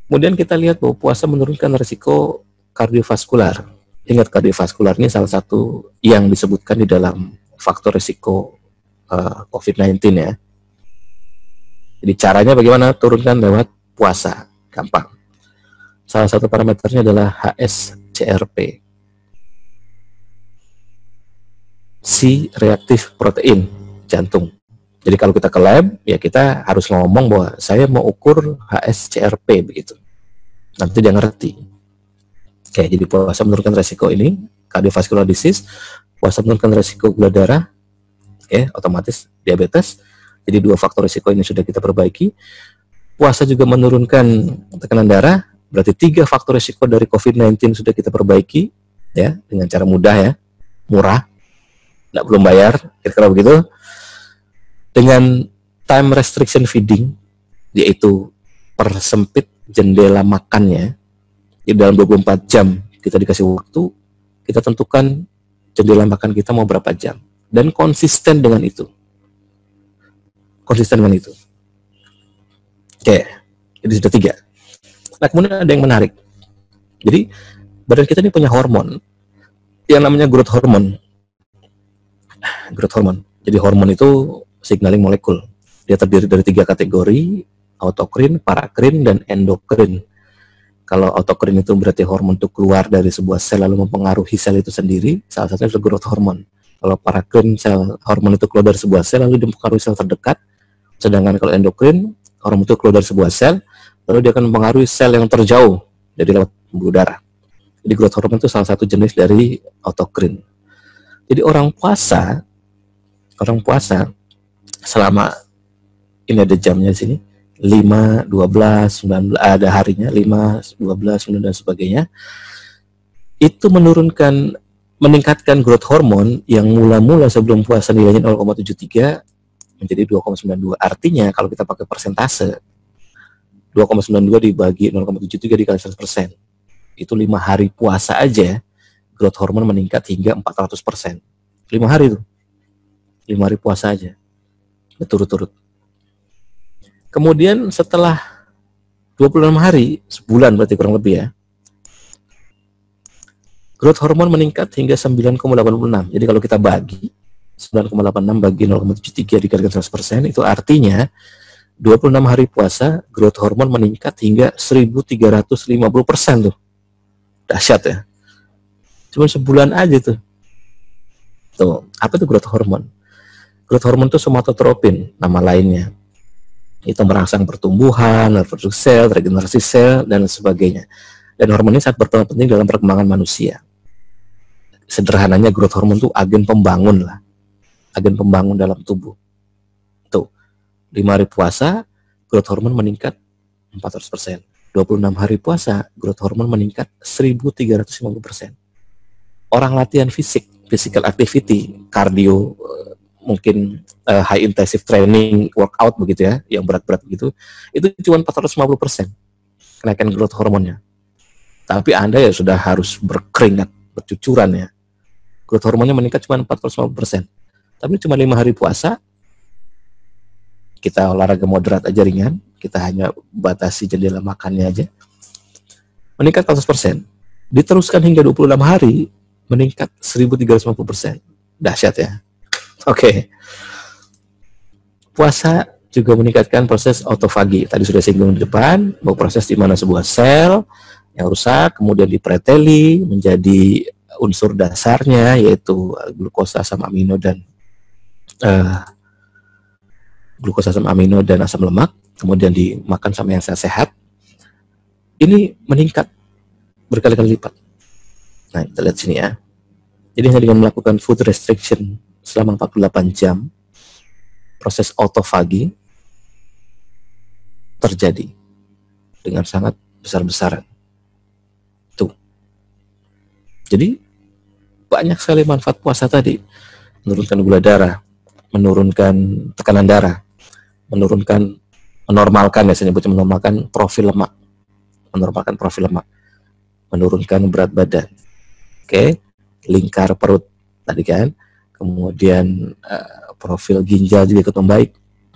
Kemudian kita lihat bahwa puasa menurunkan risiko kardiovaskular. Ingat, kardiovaskular ini salah satu yang disebutkan di dalam faktor risiko COVID-19 ya. Jadi caranya bagaimana? Turunkan lewat puasa, gampang. Salah satu parameternya adalah HSCRP, C reaktif protein jantung. Jadi kalau kita ke lab, ya kita harus ngomong bahwa saya mau ukur HSCRP begitu. Nanti dia ngerti. Oke, jadi puasa menurunkan resiko ini, cardiovascular disease, puasa menurunkan resiko gula darah, oke, otomatis diabetes. Jadi 2 faktor risiko ini sudah kita perbaiki. Puasa juga menurunkan tekanan darah, berarti 3 faktor risiko dari COVID-19 sudah kita perbaiki, ya, dengan cara mudah ya, murah, nggak belum bayar, kira-kira begitu. Dengan time restriction feeding, yaitu persempit jendela makannya, di dalam 24 jam kita dikasih waktu, kita tentukan jendela makan kita mau berapa jam, dan konsisten dengan itu. Konsisten dengan itu. Oke, jadi sudah 3. Nah, kemudian ada yang menarik. Jadi, badan kita ini punya hormon yang namanya growth hormone. Growth hormone. Jadi hormon itu signaling molekul. Dia terdiri dari 3 kategori, autokrin, parakrin, dan endokrin. Kalau autokrin itu berarti hormon itu keluar dari sebuah sel lalu mempengaruhi sel itu sendiri, salah satunya adalah growth hormone. Kalau parakrin, hormon itu keluar dari sebuah sel lalu mempengaruhi sel terdekat. Sedangkan kalau endokrin, hormon itu keluar dari sebuah sel, lalu dia akan mempengaruhi sel yang terjauh dari lewat pembuluh darah. Jadi growth hormone itu salah satu jenis dari autokrin. Jadi orang puasa selama ini ada jamnya di sini, 5, 12, 19, ada harinya 5, 12, 19 dan sebagainya. Itu meningkatkan growth hormone yang mula-mula sebelum puasa nilainya 0,73 menjadi 2,92. Artinya kalau kita pakai persentase 2,92 dibagi 0,73 dikali 100%. Itu 5 hari puasa aja growth hormone meningkat hingga 400%. 5 hari itu. 5 hari puasa aja. Berturut-turut. Kemudian setelah 26 hari, sebulan berarti kurang lebih ya, growth hormone meningkat hingga 9,86. Jadi kalau kita bagi 9,86 bagi 0,73 dikalikan 100%, itu artinya 26 hari puasa growth hormone meningkat hingga 1350% tuh. Dahsyat ya. Cuma sebulan aja tuh. Tuh, apa itu growth hormone? Growth hormone itu somatotropin, nama lainnya. Itu merangsang pertumbuhan, reproduksi sel, regenerasi sel, dan sebagainya. Dan hormon ini sangat berperan penting dalam perkembangan manusia. Sederhananya growth hormone itu agen pembangun lah. Agen pembangun dalam tubuh. Tuh, 5 hari puasa, growth hormone meningkat 400%. 26 hari puasa, growth hormone meningkat 1350%. Orang latihan fisik, physical activity, cardio, mungkin high intensive training, workout begitu ya, yang berat-berat begitu, itu cuma 450% kenaikan growth hormonnya. Tapi Anda ya sudah harus berkeringat, bercucuran ya. Growth hormonnya meningkat cuma 450%. Tapi cuma 5 hari puasa, kita olahraga moderat aja ringan, kita hanya batasi jendela makannya aja, meningkat 400%. Diteruskan hingga 26 hari, meningkat 1350%. Dahsyat ya. Oke. Puasa juga meningkatkan proses autofagi. Tadi sudah singgung di depan, bahwa proses di mana sebuah sel yang rusak kemudian dipreteli menjadi unsur dasarnya, yaitu glukosa, asam amino dan asam lemak, kemudian dimakan sama yang sehat. Ini meningkat berkali-kali lipat. Nah, kita lihat sini ya. Jadi hanya dengan melakukan food restriction selama 48 jam, proses autofagi terjadi dengan sangat besar-besaran. Tuh. Jadi banyak sekali manfaat puasa tadi. Menurunkan gula darah, menurunkan tekanan darah, menurunkan menormalkan, ya saya nyebutnya menormalkan profil lemak, menurunkan berat badan. Oke, lingkar perut tadi kan, kemudian profil ginjal juga ikut membaik.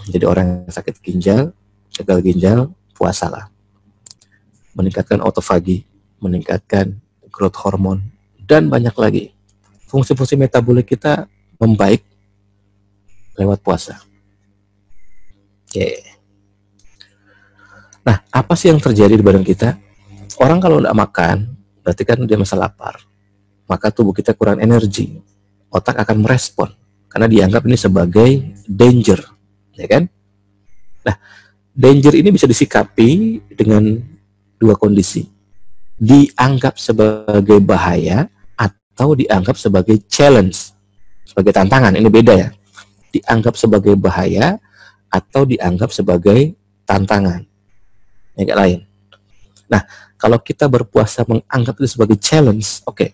Jadi orang yang sakit ginjal, gagal ginjal, puasalah. Meningkatkan autofagi, meningkatkan growth hormone, dan banyak lagi. Fungsi-fungsi metabolik kita membaik lewat puasa. Oke. Nah, apa sih yang terjadi di badan kita? Orang kalau tidak makan, berarti kan dia masa lapar. Maka tubuh kita kurang energi. Otak akan merespon karena dianggap ini sebagai danger, ya kan? Nah, danger ini bisa disikapi dengan dua kondisi. Dianggap sebagai bahaya atau dianggap sebagai challenge, sebagai tantangan. Ini beda ya. Dianggap sebagai bahaya atau dianggap sebagai tantangan. Yang lain. Nah, kalau kita berpuasa menganggap itu sebagai challenge, oke.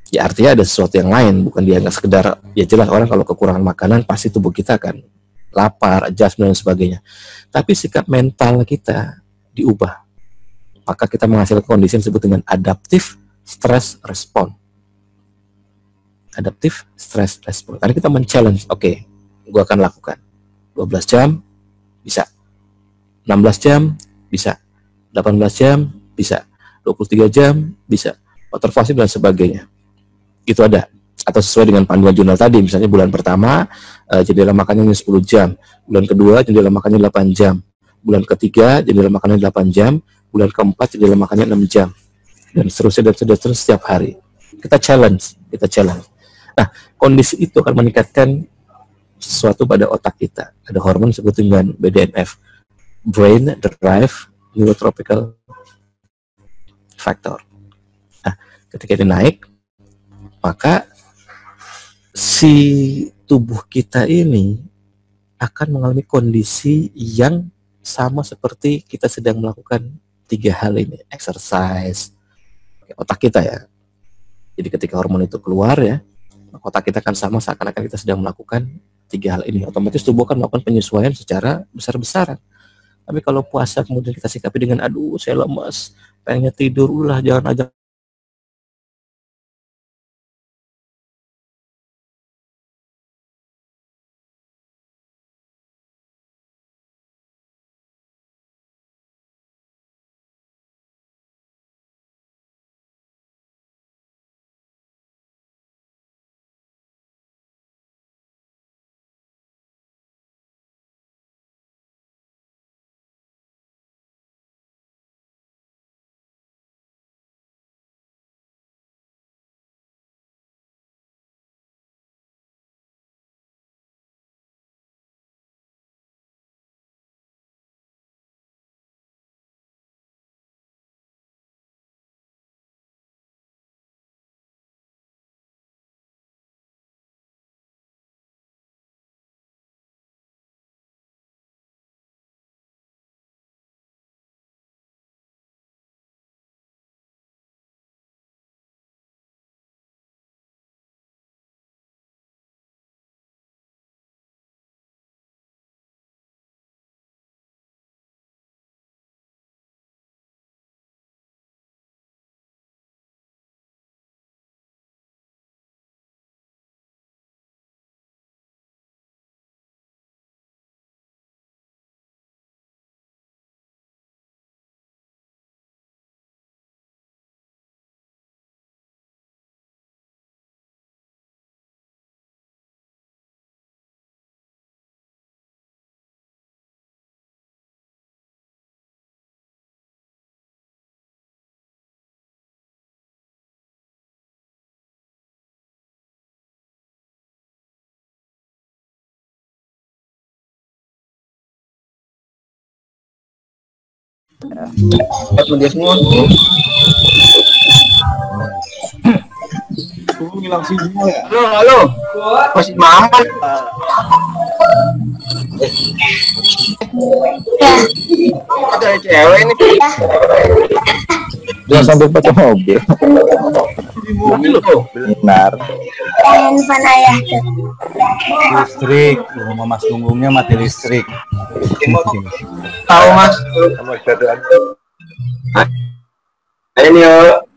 Ya artinya ada sesuatu yang lain, bukan dia nggak sekedar, ya jelas orang kalau kekurangan makanan pasti tubuh kita akan lapar, adjustment dan sebagainya. Tapi sikap mental kita diubah. Maka kita menghasilkan kondisi yang disebut dengan adaptive stress response. Adaptive stress response. Karena kita men-challenge, oke, gue akan lakukan. 12 jam, bisa. 16 jam, bisa. 18 jam, bisa. 23 jam, bisa. Observasi dan sebagainya. Itu ada. Atau sesuai dengan panduan jurnal tadi, misalnya bulan pertama jendela makannya 10 jam, bulan kedua jendela makannya 8 jam, bulan ketiga jendela makannya 8 jam, bulan keempat jendela makannya 6 jam, dan seterusnya setiap hari. Kita challenge. Nah, kondisi itu akan meningkatkan sesuatu pada otak kita. Ada hormon disebut dengan BDNF, Brain Derived Neurotropical Factor. Nah, ketika ini naik, maka si tubuh kita ini akan mengalami kondisi yang sama seperti kita sedang melakukan 3 hal ini, exercise, otak kita ya. Jadi ketika hormon itu keluar ya, otak kita akan sama seakan-akan kita sedang melakukan 3 hal ini. Otomatis tubuh akan melakukan penyesuaian secara besar-besaran. Tapi kalau puasa kemudian kita sikapi dengan, aduh saya lemas, pengennya tidur, ulah jangan aja. Dia semua ngilang semua ya. Halo, masih maman. Ada cewek ini. Dia sampai pakai mobil. Di mobil tuh. Benar. Handphone ayah tuh. Listrik, rumah Mas Gunggungnya mati listrik. Tahu Mas. Sama istirahat. Ini yuk.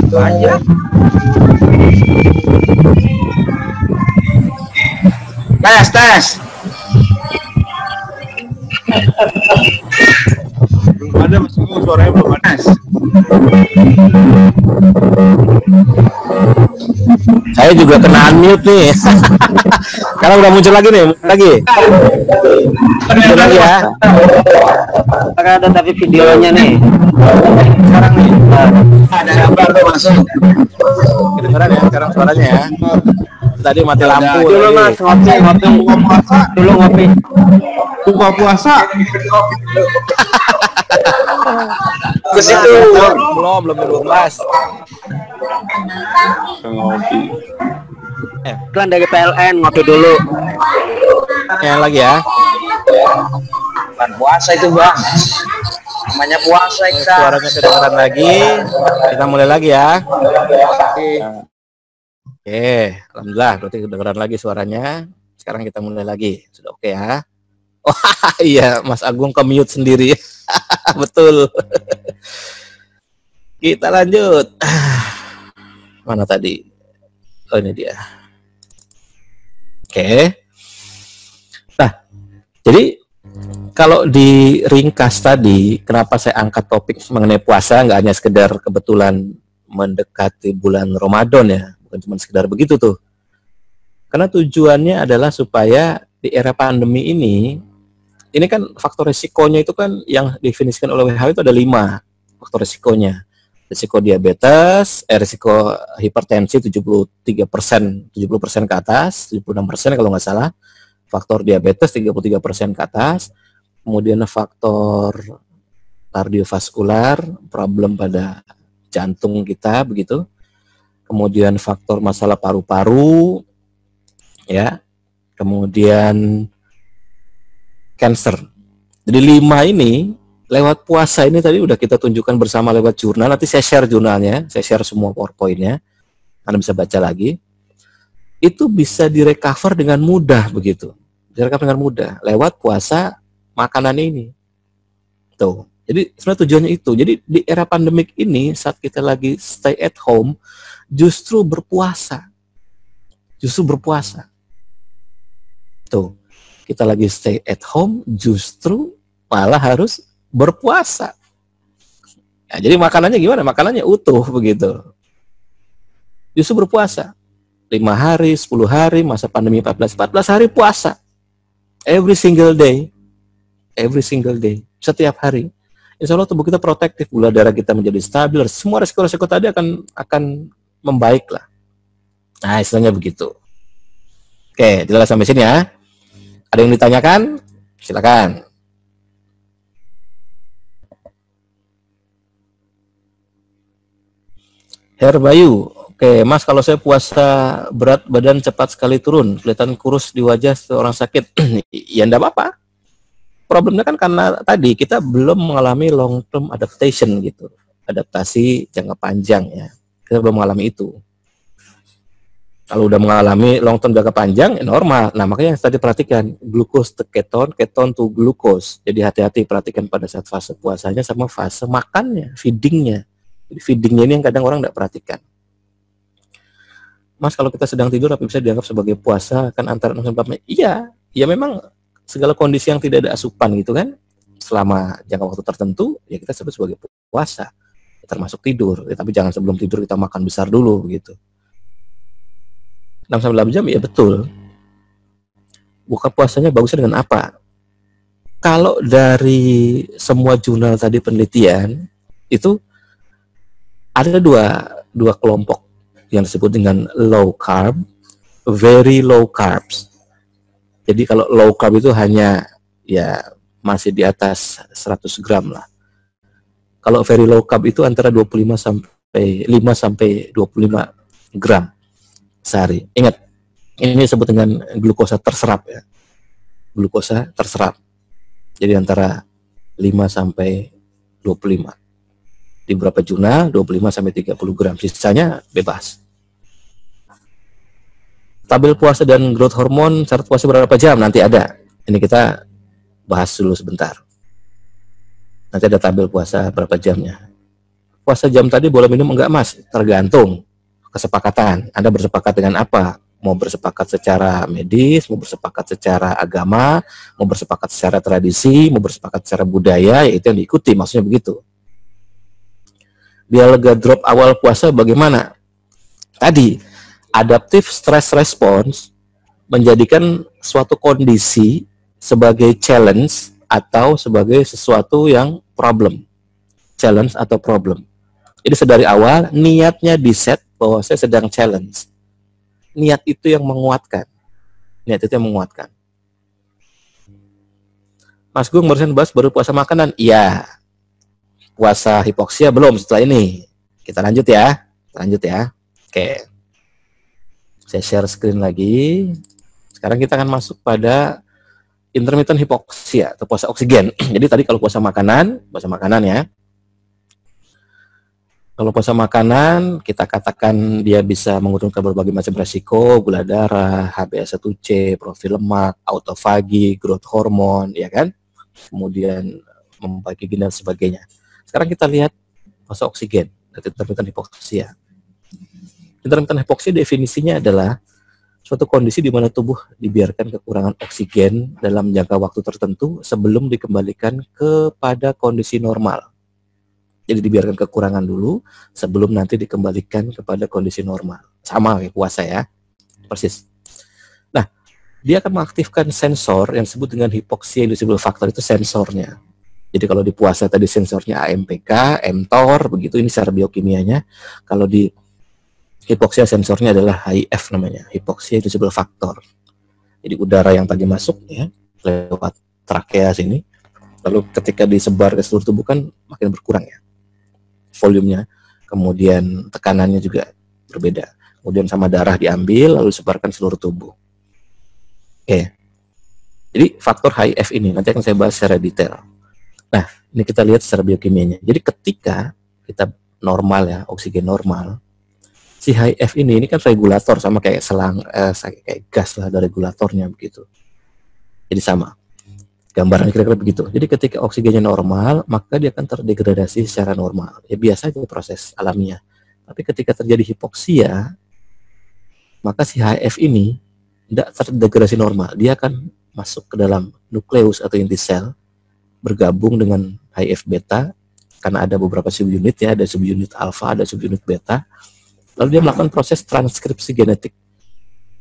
Itu aja. Tes. Belum ada Mas Agung, suaranya belum ada. Tes. Saya juga kena unmute nih. Karena udah muncul lagi nih, lagi. Muncul lagi ya. Ada tapi videonya nih. Sekarang nih. Ada yang baru masuk. Kedengeran ya sekarang suaranya ya. Tadi mati lampu. Dulu tadi. Mas, ngopi. Buka puasa, Dulu ngopi. buka puasa. Ke situ. Belum 12. Ngopi. Iklan dari PLN, ngopi dulu. Yang lagi ya. Bukan puasa itu Bang. Namanya puasa kita. Suaranya kedengeran lagi. Kita mulai lagi ya. Oke, alhamdulillah berarti kedengeran lagi suaranya. Sekarang kita mulai lagi. Sudah oke ya? Wah, iya, Mas Agung ke mute sendiri. Betul. Kita lanjut. Mana tadi? Oh, ini dia. Oke. Nah, jadi kalau di ringkas tadi, kenapa saya angkat topik mengenai puasa, nggak hanya sekedar kebetulan mendekati bulan Ramadan ya, bukan cuma sekedar begitu tuh. Karena tujuannya adalah supaya di era pandemi ini kan faktor resikonya itu kan yang definisikan oleh WHO itu ada 5 faktor resikonya. Risiko diabetes, risiko hipertensi 73%, 70% ke atas, 76% kalau nggak salah. Faktor diabetes 33% ke atas. Kemudian faktor kardiovaskular, problem pada jantung kita begitu. Kemudian faktor masalah paru-paru, ya. Kemudian cancer. Jadi 5 ini lewat puasa ini tadi udah kita tunjukkan bersama lewat jurnal. Nanti saya share jurnalnya, saya share semua PowerPoint-nya. Anda bisa baca lagi. Itu bisa direcover dengan mudah begitu. Direcover dengan mudah lewat puasa makanan ini. Tuh. Jadi sebenarnya tujuannya itu. Jadi di era pandemik ini saat kita lagi stay at home justru berpuasa. Tuh. Kita lagi stay at home justru malah harus berpuasa. Nah, jadi makanannya gimana? Makanannya utuh begitu. Justru berpuasa. 5 hari, 10 hari, masa pandemi 14 hari puasa. Every single day. Setiap hari. Insya Allah tubuh kita protektif, gula darah kita menjadi stabil, semua resiko-resiko tadi akan membaik lah. Nah, istilahnya begitu. Oke, jelas sampai sini ya. Ada yang ditanyakan? Silakan. Herbayu, Oke, Mas, kalau saya puasa berat badan cepat sekali turun, kelihatan kurus di wajah seorang sakit, ya enggak apa-apa. Problemnya kan karena tadi kita belum mengalami long term adaptation gitu, adaptasi jangka panjang ya. Kita belum mengalami itu. Kalau udah mengalami long term jangka panjang, ya normal. Nah, makanya tadi perhatikan glucose to keton, keton to glucose. Jadi hati-hati perhatikan pada saat fase puasanya sama fase makannya, feedingnya. Jadi feedingnya ini yang kadang orang nggak perhatikan. Mas, kalau kita sedang tidur apa bisa dianggap sebagai puasa kan antara 6 sampai 4 menit? Iya, ya memang segala kondisi yang tidak ada asupan gitu kan, selama jangka waktu tertentu ya kita sebut sebagai puasa, termasuk tidur. Ya, tapi jangan sebelum tidur kita makan besar dulu gitu. 6 sampai 8 jam ya betul. Buka puasanya bagusnya dengan apa? Kalau dari semua jurnal tadi penelitian itu ada dua kelompok yang disebut dengan low carb, very low carbs. Jadi kalau low carb itu hanya ya masih di atas 100 gram lah. Kalau very low carb itu antara 5 sampai 25 gram sehari. Ingat, ini disebut dengan glukosa terserap ya. Glukosa terserap. Jadi antara 5 sampai 25. Di beberapa jurnal 25 sampai 30 gram, sisanya bebas. Tabel puasa dan growth hormone syarat puasa berapa jam nanti ada. Ini kita bahas dulu sebentar. Nanti ada tabel puasa berapa jamnya. Puasa jam tadi boleh minum enggak, Mas? Tergantung kesepakatan. Anda bersepakat dengan apa? Mau bersepakat secara medis, mau bersepakat secara agama, mau bersepakat secara tradisi, mau bersepakat secara budaya, ya itu yang diikuti, maksudnya begitu. Biar lega drop awal puasa bagaimana? Tadi, adaptive stress response menjadikan suatu kondisi sebagai challenge atau sebagai sesuatu yang problem. Challenge atau problem. Jadi sedari awal, niatnya di-set bahwa saya sedang challenge. Niat itu yang menguatkan. Niat itu yang menguatkan. Mas Gung barusan bahas baru puasa makanan. Iya. Puasa hipoksia belum setelah ini. Kita lanjut ya. Oke. Saya share screen lagi. Sekarang kita akan masuk pada intermittent hipoksia atau puasa oksigen. Jadi tadi kalau puasa makanan ya. Kalau puasa makanan, kita katakan dia bisa menurunkan berbagai macam resiko, gula darah, HbA1c, profil lemak, autofagi, growth hormone, ya kan? Kemudian membaiki gini dan sebagainya. Sekarang kita lihat puasa oksigen, intermittent hipoksia. Intermittent hipoksia definisinya adalah suatu kondisi di mana tubuh dibiarkan kekurangan oksigen dalam jangka waktu tertentu sebelum dikembalikan kepada kondisi normal. Jadi dibiarkan kekurangan dulu sebelum nanti dikembalikan kepada kondisi normal. Sama kayak puasa ya, persis. Nah, dia akan mengaktifkan sensor yang disebut dengan hypoxia inducible factor, itu sensornya. Jadi kalau di puasa tadi sensornya AMPK, mTOR, begitu ini secara biokimianya. Kalau di hipoksia sensornya adalah HIF namanya, hypoxia inducible factor. Jadi udara yang tadi masuk ya lewat trakea sini, lalu ketika disebar ke seluruh tubuh kan makin berkurang ya volumenya, kemudian tekanannya juga berbeda. Kemudian sama darah diambil lalu disebarkan seluruh tubuh. Oke. Jadi faktor HIF ini nanti akan saya bahas secara detail. Nah, ini kita lihat secara biokimianya. Jadi ketika kita normal ya, oksigen normal, si HIF ini kan regulator, sama kayak selang kayak gas lah, ada regulatornya begitu. Jadi sama. Gambaran kira-kira begitu. Jadi ketika oksigennya normal, maka dia akan terdegradasi secara normal. Ya biasa itu proses alamiah. Tapi ketika terjadi hipoksia, maka si HIF ini tidak terdegradasi normal. Dia akan masuk ke dalam nukleus atau inti sel, bergabung dengan HIF beta, karena ada beberapa subunit ya, ada subunit alfa, ada subunit beta. Lalu dia melakukan proses transkripsi genetik.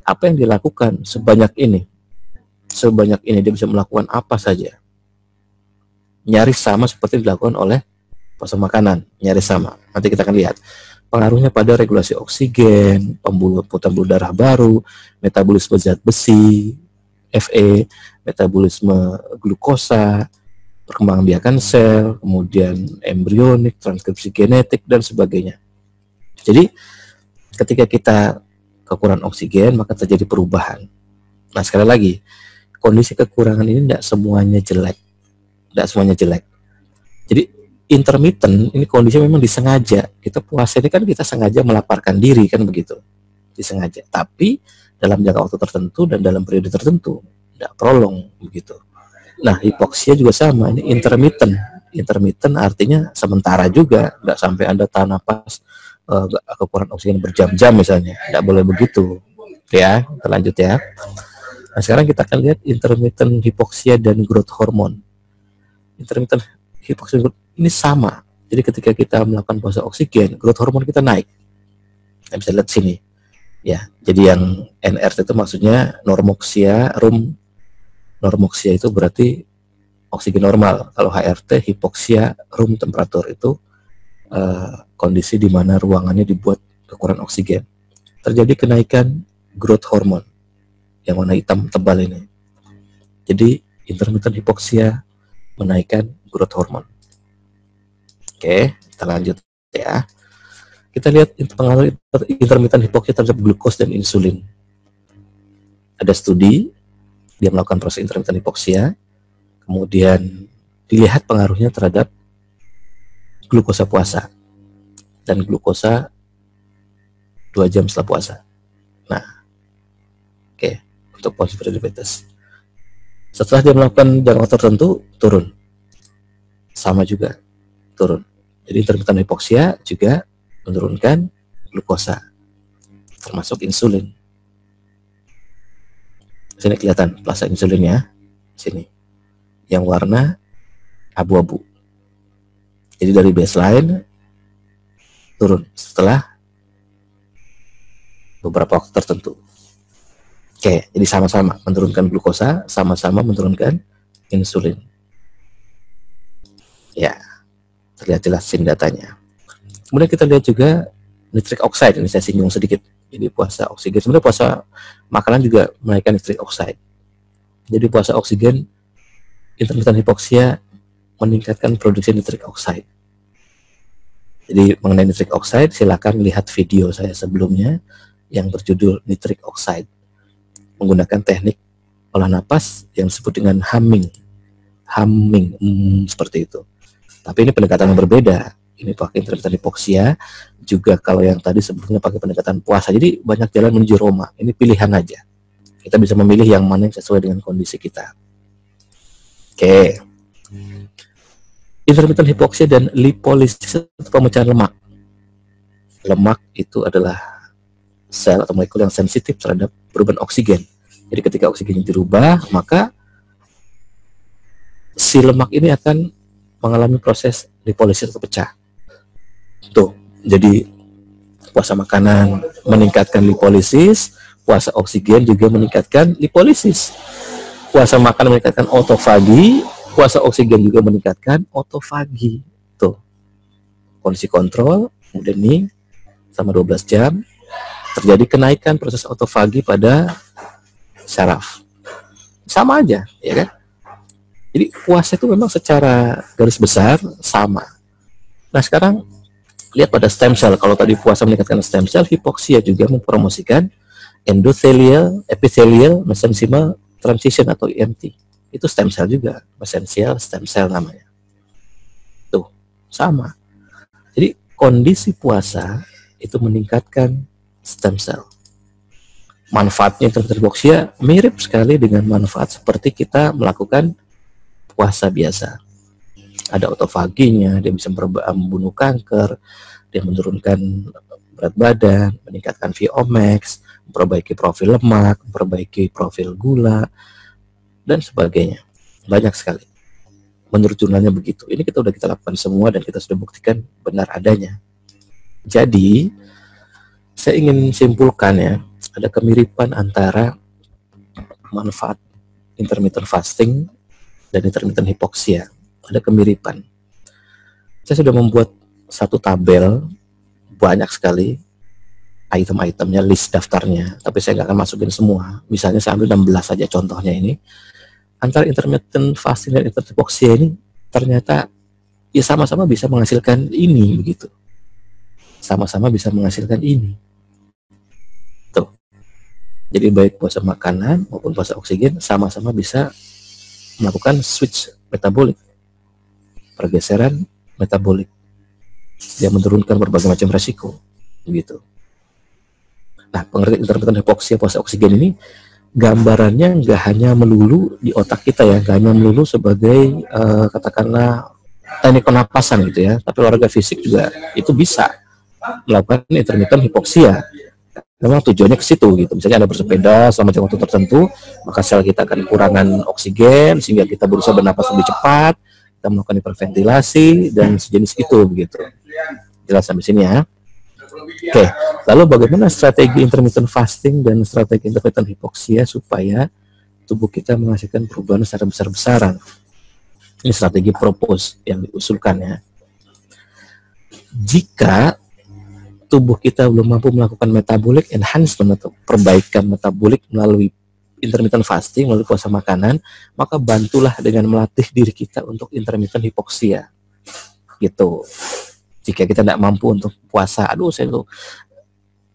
Apa yang dilakukan sebanyak ini dia bisa melakukan apa saja. Nyaris sama seperti dilakukan oleh puasa makanan, nyaris sama. Nanti kita akan lihat pengaruhnya pada regulasi oksigen, pembuluh darah baru, metabolisme zat besi, Fe, metabolisme glukosa, perkembangbiakan sel, kemudian embrionik, transkripsi genetik dan sebagainya. Jadi ketika kita kekurangan oksigen maka terjadi perubahan. Nah sekali lagi, kondisi kekurangan ini tidak semuanya jelek, Jadi intermittent ini kondisi memang disengaja. Kita puasa ini kan kita sengaja melaparkan diri kan begitu, disengaja. Tapi dalam jangka waktu tertentu dan dalam periode tertentu, tidak prolong begitu. Nah hipoksia juga sama, ini intermittent. Intermittent artinya sementara juga, tidak sampai Anda tahan napas kekurangan oksigen berjam-jam misalnya, tidak boleh begitu ya. Kita lanjut ya. Nah sekarang kita akan lihat intermittent hipoksia dan growth hormone. Intermittent hipoksia ini sama, jadi ketika kita melakukan puasa oksigen, growth hormone kita naik. Kita bisa lihat sini ya, jadi yang NRT itu maksudnya normoksia room. Normoksia itu berarti oksigen normal, kalau HRT hipoksia room temperatur itu kondisi di mana ruangannya dibuat kekurangan oksigen. Terjadi kenaikan growth hormone yang warna hitam tebal ini. Jadi intermittent hipoksia menaikkan growth hormone. Oke, kita lanjut ya. Kita lihat pengaruh intermittent hipoksia terhadap glukos dan insulin. Ada studi, dia melakukan proses intermittent hipoksia, kemudian dilihat pengaruhnya terhadap glukosa puasa dan glukosa 2 jam setelah puasa. Nah, oke, untuk ponsel diabetes. Setelah dia melakukan jangka tertentu, turun. Sama juga, turun. Jadi intermittent hipoksia juga menurunkan glukosa, termasuk insulin. Sini kelihatan plasa insulinnya, sini. Yang warna abu-abu. Jadi dari baseline turun setelah beberapa waktu tertentu. Oke, jadi sama-sama menurunkan glukosa, sama-sama menurunkan insulin. Ya, terlihat jelas sini datanya. Kemudian kita lihat juga nitric oxide, ini saya singgung sedikit. Jadi puasa oksigen, sebenarnya puasa makanan juga menaikkan nitric oxide. Jadi puasa oksigen, intermittent hipoksia meningkatkan produksi nitric oxide. Jadi mengenai nitric oxide, silakan lihat video saya sebelumnya yang berjudul nitric oxide, menggunakan teknik olah napas yang disebut dengan humming, seperti itu. Tapi ini pendekatan yang berbeda. Ini pakai intermittent hipoksia, juga kalau yang tadi sebelumnya pakai pendekatan puasa. Jadi banyak jalan menuju Roma. Ini pilihan aja. Kita bisa memilih yang mana yang sesuai dengan kondisi kita. Oke. Intermittent hipoksia dan lipolisis atau pemecahan lemak. Lemak itu adalah sel atau molekul yang sensitif terhadap perubahan oksigen. Jadi ketika oksigen dirubah, maka si lemak ini akan mengalami proses lipolisis atau pecah. Tuh, jadi puasa makanan meningkatkan lipolisis, puasa oksigen juga meningkatkan lipolisis. Puasa makanan meningkatkan autofagi, puasa oksigen juga meningkatkan autofagi. Tuh, kondisi kontrol, kemudian ini sama 12 jam, terjadi kenaikan proses autofagi pada syaraf. Sama aja, ya kan? Jadi puasa itu memang secara garis besar sama. Nah sekarang lihat pada stem cell. Kalau tadi puasa meningkatkan stem cell, hipoksia juga mempromosikan endothelial epithelial mesenchymal transition atau EMT. Itu stem cell juga, mesensial stem cell namanya. Tuh, sama. Jadi kondisi puasa itu meningkatkan stem cell. Manfaatnya intermittent hipoksia mirip sekali dengan manfaat seperti kita melakukan puasa biasa. Ada autofaginya, dia bisa membunuh kanker, dia menurunkan berat badan, meningkatkan VO-max, memperbaiki profil lemak, memperbaiki profil gula, dan sebagainya. Banyak sekali. Menurut jurnalnya begitu. Ini kita lakukan semua dan kita sudah buktikan benar adanya. Jadi, saya ingin simpulkan ya, ada kemiripan antara manfaat intermittent fasting dan intermittent hipoksia. Ada kemiripan. Saya sudah membuat satu tabel, banyak sekali item-itemnya, list daftarnya, tapi saya nggak akan masukin semua. Misalnya saya ambil 16 saja contohnya ini. Antara intermittent fasting dan intermittent hipoksia ini ternyata ya sama-sama bisa menghasilkan ini begitu. Sama-sama bisa menghasilkan ini. Jadi baik puasa makanan maupun puasa oksigen sama-sama bisa melakukan switch metabolik, pergeseran metabolik yang menurunkan berbagai macam resiko, begitu. Nah, pengertian intermittent hypoxia puasa oksigen ini gambarannya nggak hanya melulu di otak kita ya, nggak hanya melulu sebagai katakanlah teknik pernapasan gitu ya, tapi olahraga fisik juga itu bisa melakukan intermittent hypoxia. Memang tujuannya ke situ gitu. Misalnya Anda bersepeda selama jangka waktu tertentu, maka sel kita akan kekurangan oksigen sehingga kita berusaha bernapas lebih cepat, kita melakukan hiperventilasi dan sejenis itu begitu. Jelas sampai sini ya. Oke, lalu bagaimana strategi intermittent fasting dan strategi intermittent hypoxia supaya tubuh kita menghasilkan perubahan secara besar-besaran? Ini strategi propose yang diusulkan ya. Jika tubuh kita belum mampu melakukan metabolic enhancement atau perbaikan metabolik melalui intermittent fasting, melalui puasa makanan, maka bantulah dengan melatih diri kita untuk intermittent hypoxia. Gitu. Jika kita tidak mampu untuk puasa, saya tuh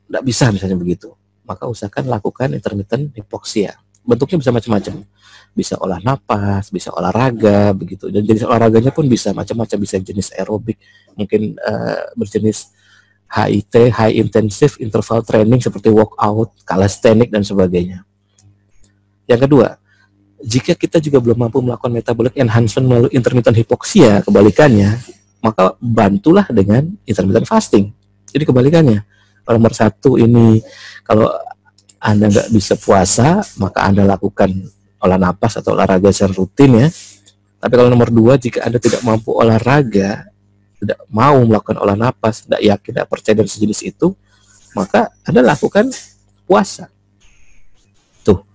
tidak bisa misalnya begitu, maka usahakan lakukan intermittent hypoxia. Bentuknya bisa macam-macam. Bisa olah napas, bisa olahraga, begitu. Dan jenis olahraganya pun bisa macam-macam, bisa jenis aerobik, mungkin berjenis HIT, high intensive interval training seperti workout, calisthenics dan sebagainya. Yang kedua, jika kita juga belum mampu melakukan metabolic enhancement melalui intermittent hypoxia, kebalikannya, maka bantulah dengan intermittent fasting. Jadi kebalikannya. Kalau nomor satu ini, kalau Anda nggak bisa puasa, maka Anda lakukan olah napas atau olahraga secara rutin ya. Tapi kalau nomor dua, jika Anda tidak mampu olahraga, tidak mau melakukan olah napas, tidak yakin, tidak percaya dan sejenis itu, maka Anda lakukan puasa. Tuh.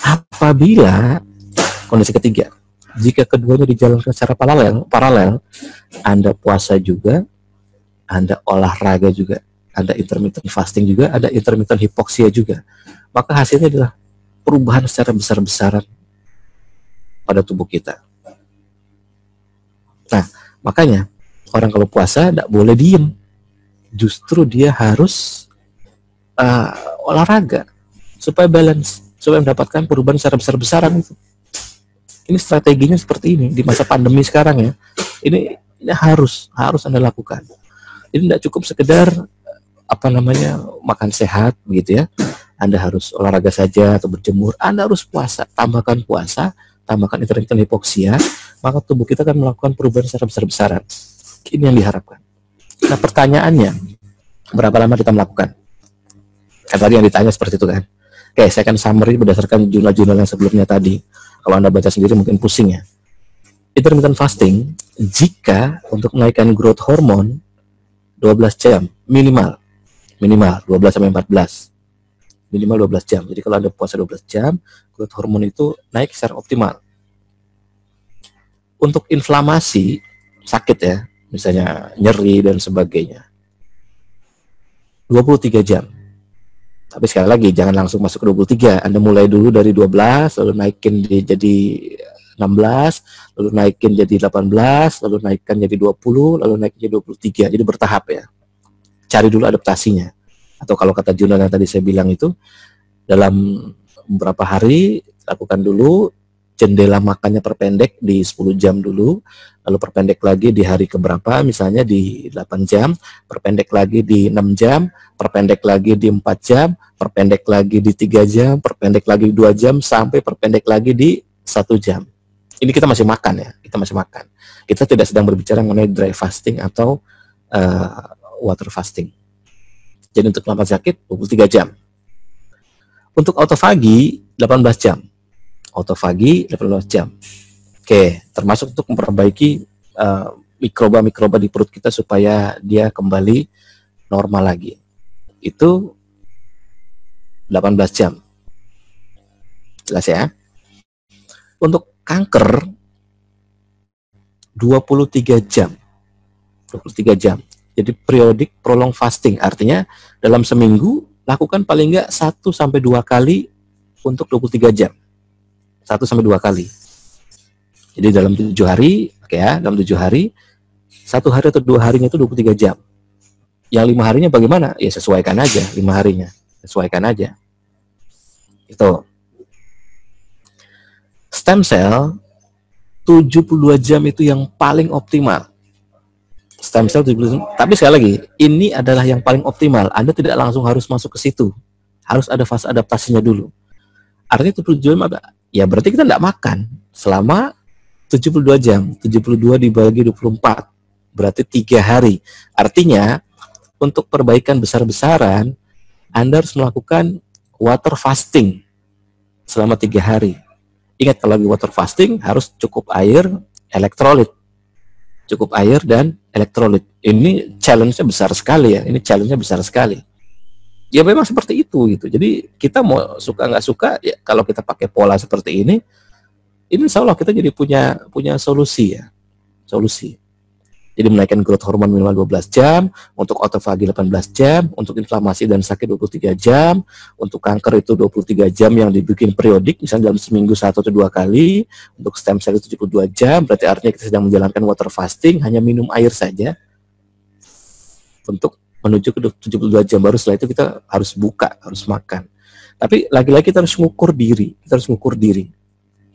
Apabila kondisi ketiga, jika keduanya dijalankan secara paralel, Anda puasa juga, Anda olahraga juga, Anda intermittent fasting juga, ada intermittent hypoxia juga, maka hasilnya adalah perubahan secara besar-besaran pada tubuh kita. Nah, makanya orang kalau puasa tidak boleh diem, justru dia harus olahraga supaya balance, supaya mendapatkan perubahan secara besar-besaran itu. Ini strateginya seperti ini di masa pandemi sekarang ya. Ini harus Anda lakukan. Ini tidak cukup sekedar makan sehat begitu ya. Anda harus olahraga saja atau berjemur. Anda harus puasa, tambahkan intermittent hypoxia, maka tubuh kita akan melakukan perubahan secara besar-besaran. Ini yang diharapkan. Nah, pertanyaannya, berapa lama kita melakukan? Kan tadi yang ditanya seperti itu kan. Oke, saya akan summary berdasarkan jurnal-jurnal yang sebelumnya tadi. Kalau Anda baca sendiri mungkin pusing ya. Intermittent fasting, jika untuk menaikkan growth hormone 12 jam minimal 12 sampai 14. Minimal 12 jam. Jadi kalau Anda puasa 12 jam, growth hormone itu naik secara optimal. Untuk inflamasi, sakit ya, misalnya nyeri dan sebagainya, 23 jam. Tapi sekali lagi, jangan langsung masuk ke 23. Anda mulai dulu dari 12, lalu naikin jadi 16, lalu naikin jadi 18, lalu naikkan jadi 20, lalu naikin jadi 23. Jadi bertahap ya. Cari dulu adaptasinya. Atau kalau kata jurnal yang tadi saya bilang itu, dalam beberapa hari, lakukan dulu, jendela makannya perpendek di 10 jam dulu, lalu perpendek lagi di hari keberapa, misalnya di 8 jam, perpendek lagi di 6 jam, perpendek lagi di 4 jam, perpendek lagi di 3 jam, perpendek lagi di 2 jam, sampai perpendek lagi di 1 jam. Ini kita masih makan ya, kita masih makan. Kita tidak sedang berbicara mengenai dry fasting atau water fasting. Jadi untuk melawan sakit 23 jam. Untuk autofagi 18 jam. Autofagi 18 jam. Oke, termasuk untuk memperbaiki mikroba-mikroba di perut kita supaya dia kembali normal lagi. Itu 18 jam. Jelas ya? Untuk kanker 23 jam. 23 jam. Jadi periodik prolong fasting, artinya dalam seminggu lakukan paling enggak 1-2 kali untuk 23 jam. 1-2 kali. Jadi dalam 7 hari, oke ya, dalam 7 hari, 1 hari atau 2 harinya itu 23 jam. Yang 5 harinya bagaimana? Ya sesuaikan aja 5 harinya. Sesuaikan aja. Itu. Stem cell 72 jam itu yang paling optimal. Stem cell 72 jam. Tapi sekali lagi, ini adalah yang paling optimal. Anda tidak langsung harus masuk ke situ. Harus ada fase adaptasinya dulu. Artinya 72 jam apa? Ya berarti kita tidak makan selama 72 jam. 72 dibagi 24. Berarti 3 hari. Artinya, untuk perbaikan besar-besaran, Anda harus melakukan water fasting selama 3 hari. Ingat, kalau lagi water fasting harus cukup air, elektrolit. Cukup air dan elektrolit. Ini challenge-nya besar sekali ya. Ini challenge-nya besar sekali. Ya memang seperti itu gitu. Jadi kita mau suka nggak suka, ya kalau kita pakai pola seperti ini insya Allah kita jadi punya solusi ya. Solusi. Jadi menaikkan growth hormone minimal 12 jam, untuk autofagi 18 jam, untuk inflamasi dan sakit 23 jam, untuk kanker itu 23 jam yang dibikin periodik, misalnya dalam seminggu 1 atau 2 kali, untuk stem cell itu 72 jam, berarti artinya kita sedang menjalankan water fasting, hanya minum air saja, untuk menuju ke 72 jam, baru setelah itu kita harus buka, harus makan. Tapi lagi-lagi kita harus mengukur diri,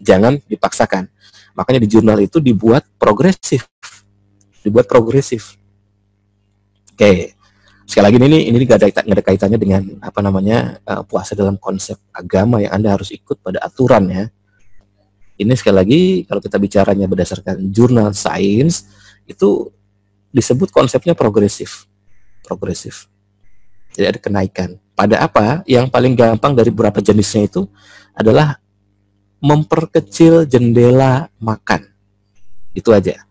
jangan dipaksakan. Makanya di jurnal itu dibuat progresif. Oke. Sekali lagi ini nggak ada kaitannya dengan puasa dalam konsep agama yang Anda harus ikut pada aturan ya. Ini sekali lagi kalau kita bicaranya berdasarkan jurnal sains itu disebut konsepnya progresif. Jadi ada kenaikan. Pada apa? Yang paling gampang dari beberapa jenisnya itu adalah memperkecil jendela makan. Itu aja.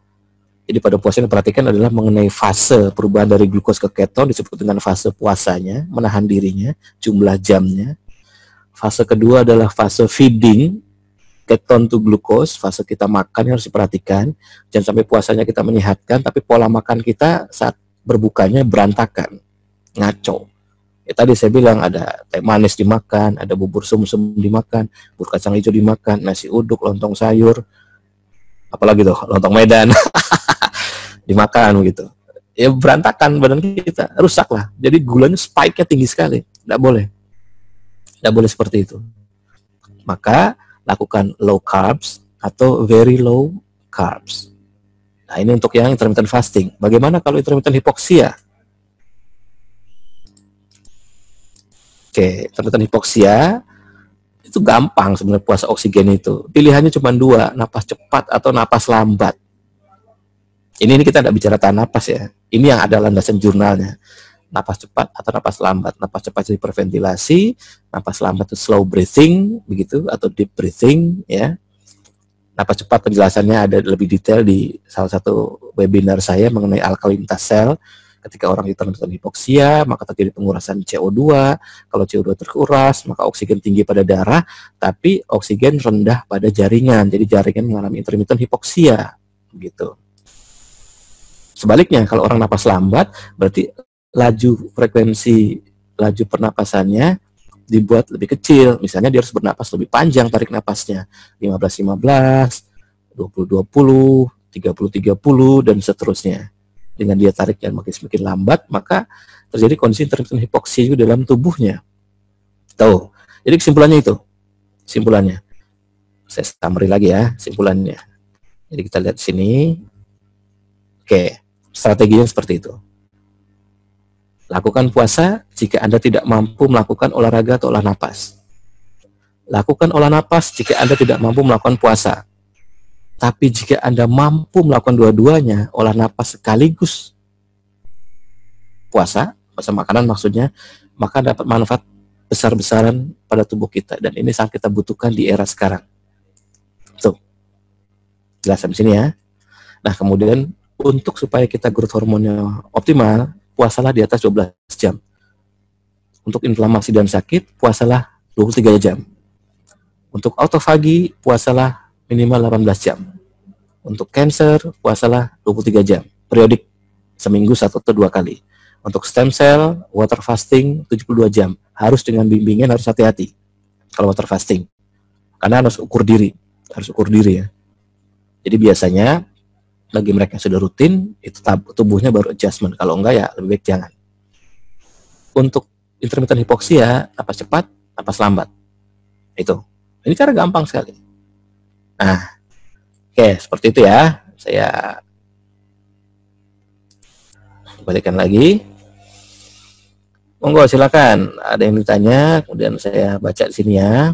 Jadi pada puasa yang diperhatikan adalah mengenai fase perubahan dari glukos ke keton, disebut dengan fase puasanya, menahan dirinya, jumlah jamnya. Fase kedua adalah fase feeding, keton to glukos, fase kita makan yang harus diperhatikan. Jangan sampai puasanya kita menyehatkan, tapi pola makan kita saat berbukanya berantakan, ngaco. Ya, tadi saya bilang ada teh manis dimakan, ada bubur sumsum dimakan, bubur kacang hijau dimakan, nasi uduk, lontong sayur, apalagi tuh, lontong Medan. Dimakan gitu, ya berantakan badan kita, rusak lah. Jadi gulanya spike-nya tinggi sekali, tidak boleh seperti itu. Maka lakukan low carbs atau very low carbs. Nah ini untuk yang intermittent fasting. Bagaimana kalau intermittent hipoksia? Oke, intermittent hipoksia itu gampang sebenarnya puasa oksigen itu. Pilihannya cuma 2, napas cepat atau napas lambat. Ini kita tidak bicara tahan napas ya. Ini yang ada landasan jurnalnya. Napas cepat atau napas lambat. Napas cepat itu hiperventilasi, napas lambat itu slow breathing, begitu, atau deep breathing, ya. Napas cepat penjelasannya ada lebih detail di salah satu webinar saya mengenai alkalinitas sel. Ketika orang intermittent hipoksia, maka terjadi pengurasan CO2. Kalau CO2 terkuras, maka oksigen tinggi pada darah, tapi oksigen rendah pada jaringan. Jadi jaringan mengalami intermittent hipoksia, begitu. Sebaliknya, kalau orang napas lambat, berarti laju pernapasannya dibuat lebih kecil. Misalnya dia harus bernapas lebih panjang, tarik napasnya 15-15, 20-20, 30-30, dan seterusnya. Dengan dia tarik yang semakin lambat, maka terjadi kondisi intermittent hipoksia dalam tubuhnya. Tahu? Jadi kesimpulannya itu. Kesimpulannya. Saya summary lagi ya, kesimpulannya. Jadi kita lihat sini. Oke. Strateginya seperti itu. Lakukan puasa jika Anda tidak mampu melakukan olahraga atau olah napas. Lakukan olah napas jika Anda tidak mampu melakukan puasa. Tapi jika Anda mampu melakukan dua-duanya, olah napas sekaligus puasa makanan maksudnya, maka dapat manfaat besar-besaran pada tubuh kita. Dan ini sangat kita butuhkan di era sekarang. Tuh. Jelas sampai sini ya. Nah, kemudian untuk supaya kita growth hormonnya optimal, puasalah di atas 12 jam. Untuk inflamasi dan sakit, puasalah 23 jam. Untuk autofagi, puasalah minimal 18 jam. Untuk cancer, puasalah 23 jam. Periodik, seminggu 1 atau 2 kali. Untuk stem cell, water fasting 72 jam. Harus dengan bimbingan, harus hati-hati kalau water fasting. Karena harus ukur diri ya. Jadi biasanya bagi mereka yang sudah rutin, itu tubuhnya baru adjustment. Kalau enggak ya lebih baik jangan. Untuk intermittent hipoksia, napas cepat, napas lambat. Itu. Ini cara gampang sekali. Nah, oke, seperti itu ya. Saya balikan lagi. Monggo silakan. Ada yang ditanya, kemudian saya baca di sini ya.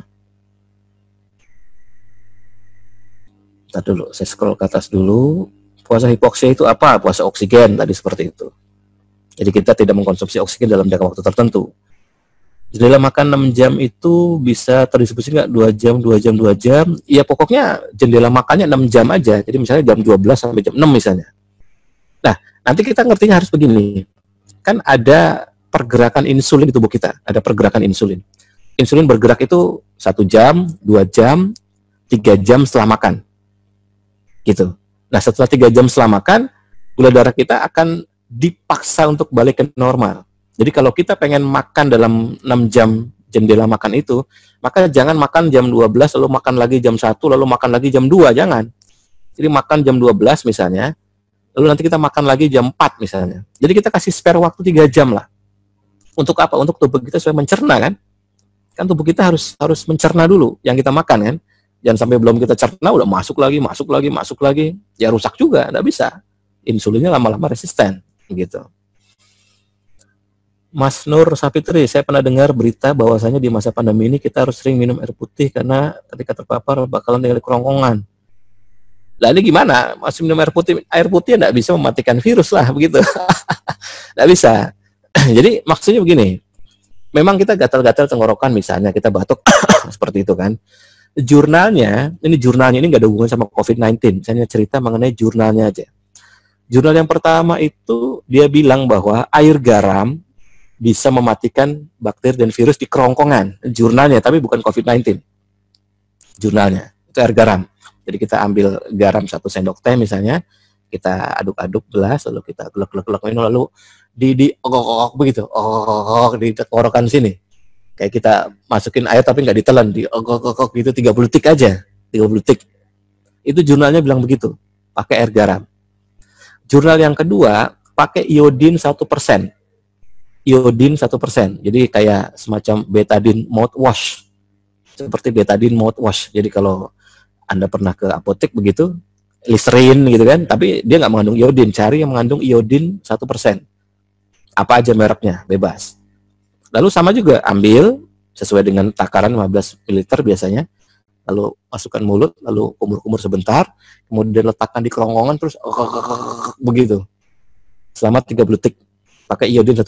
Bentar dulu, saya scroll ke atas dulu. Puasa hipoksia itu apa? Puasa oksigen tadi seperti itu. Jadi kita tidak mengkonsumsi oksigen dalam jangka waktu tertentu. Jendela makan 6 jam itu bisa terdistribusi nggak? 2 jam, 2 jam, 2 jam. Ya pokoknya jendela makannya 6 jam aja. Jadi misalnya jam 12 sampai jam 6 misalnya. Nah, nanti kita ngertinya harus begini. Kan ada pergerakan insulin di tubuh kita. Ada pergerakan insulin. Insulin bergerak itu 1 jam, 2 jam, 3 jam setelah makan. Gitu. Nah, setelah 3 jam setelah makan, gula darah kita akan dipaksa untuk balik ke normal. Jadi kalau kita pengen makan dalam 6 jam jendela makan itu, maka jangan makan jam 12, lalu makan lagi jam 1, lalu makan lagi jam 2, jangan. Jadi makan jam 12 misalnya, lalu nanti kita makan lagi jam 4 misalnya. Jadi kita kasih spare waktu 3 jam lah. Untuk apa? Untuk tubuh kita supaya mencerna kan? Kan tubuh kita harus mencerna dulu yang kita makan kan? Jangan sampai belum kita cerna, udah masuk lagi. Ya rusak juga, nggak bisa. Insulinnya lama-lama resisten, gitu. Mas Nur Sapitri, saya pernah dengar berita bahwasanya di masa pandemi ini kita harus sering minum air putih karena ketika terpapar bakalan tinggal di kerongkongan. Lah ini gimana? Masih minum air putih? Air putih nggak bisa mematikan virus lah, begitu. Nggak bisa. Jadi maksudnya begini, memang kita gatal-gatal tenggorokan misalnya, kita batuk, seperti itu kan. Jurnalnya ini nggak ada hubungan sama COVID-19. Saya cerita mengenai jurnalnya aja. Jurnal yang pertama itu dia bilang bahwa air garam bisa mematikan bakteri dan virus di kerongkongan. Jurnalnya, tapi bukan COVID-19. Jurnalnya, itu air garam. Jadi kita ambil garam 1 sendok teh misalnya, kita aduk-aduk gelas, lalu kita gelek-gelek minum, lalu di begitu, di tenggorokan sini. Kayak kita masukin air tapi nggak ditelan, di gitu 30 detik aja, 30 detik. Itu jurnalnya bilang begitu, pakai air garam. Jurnal yang kedua, pakai iodin 1%. Iodin 1%. Jadi kayak semacam betadine mouthwash. Seperti betadine mouthwash. Jadi kalau Anda pernah ke apotek begitu, Listerine gitu kan, tapi dia nggak mengandung iodin. Cari yang mengandung iodin 1%. Apa aja mereknya, bebas. Lalu sama juga, ambil sesuai dengan takaran 15 ml biasanya, lalu masukkan mulut, lalu kumur-kumur sebentar, kemudian letakkan di kerongkongan, terus begitu. Selama 30 detik. Pakai iodin 1%.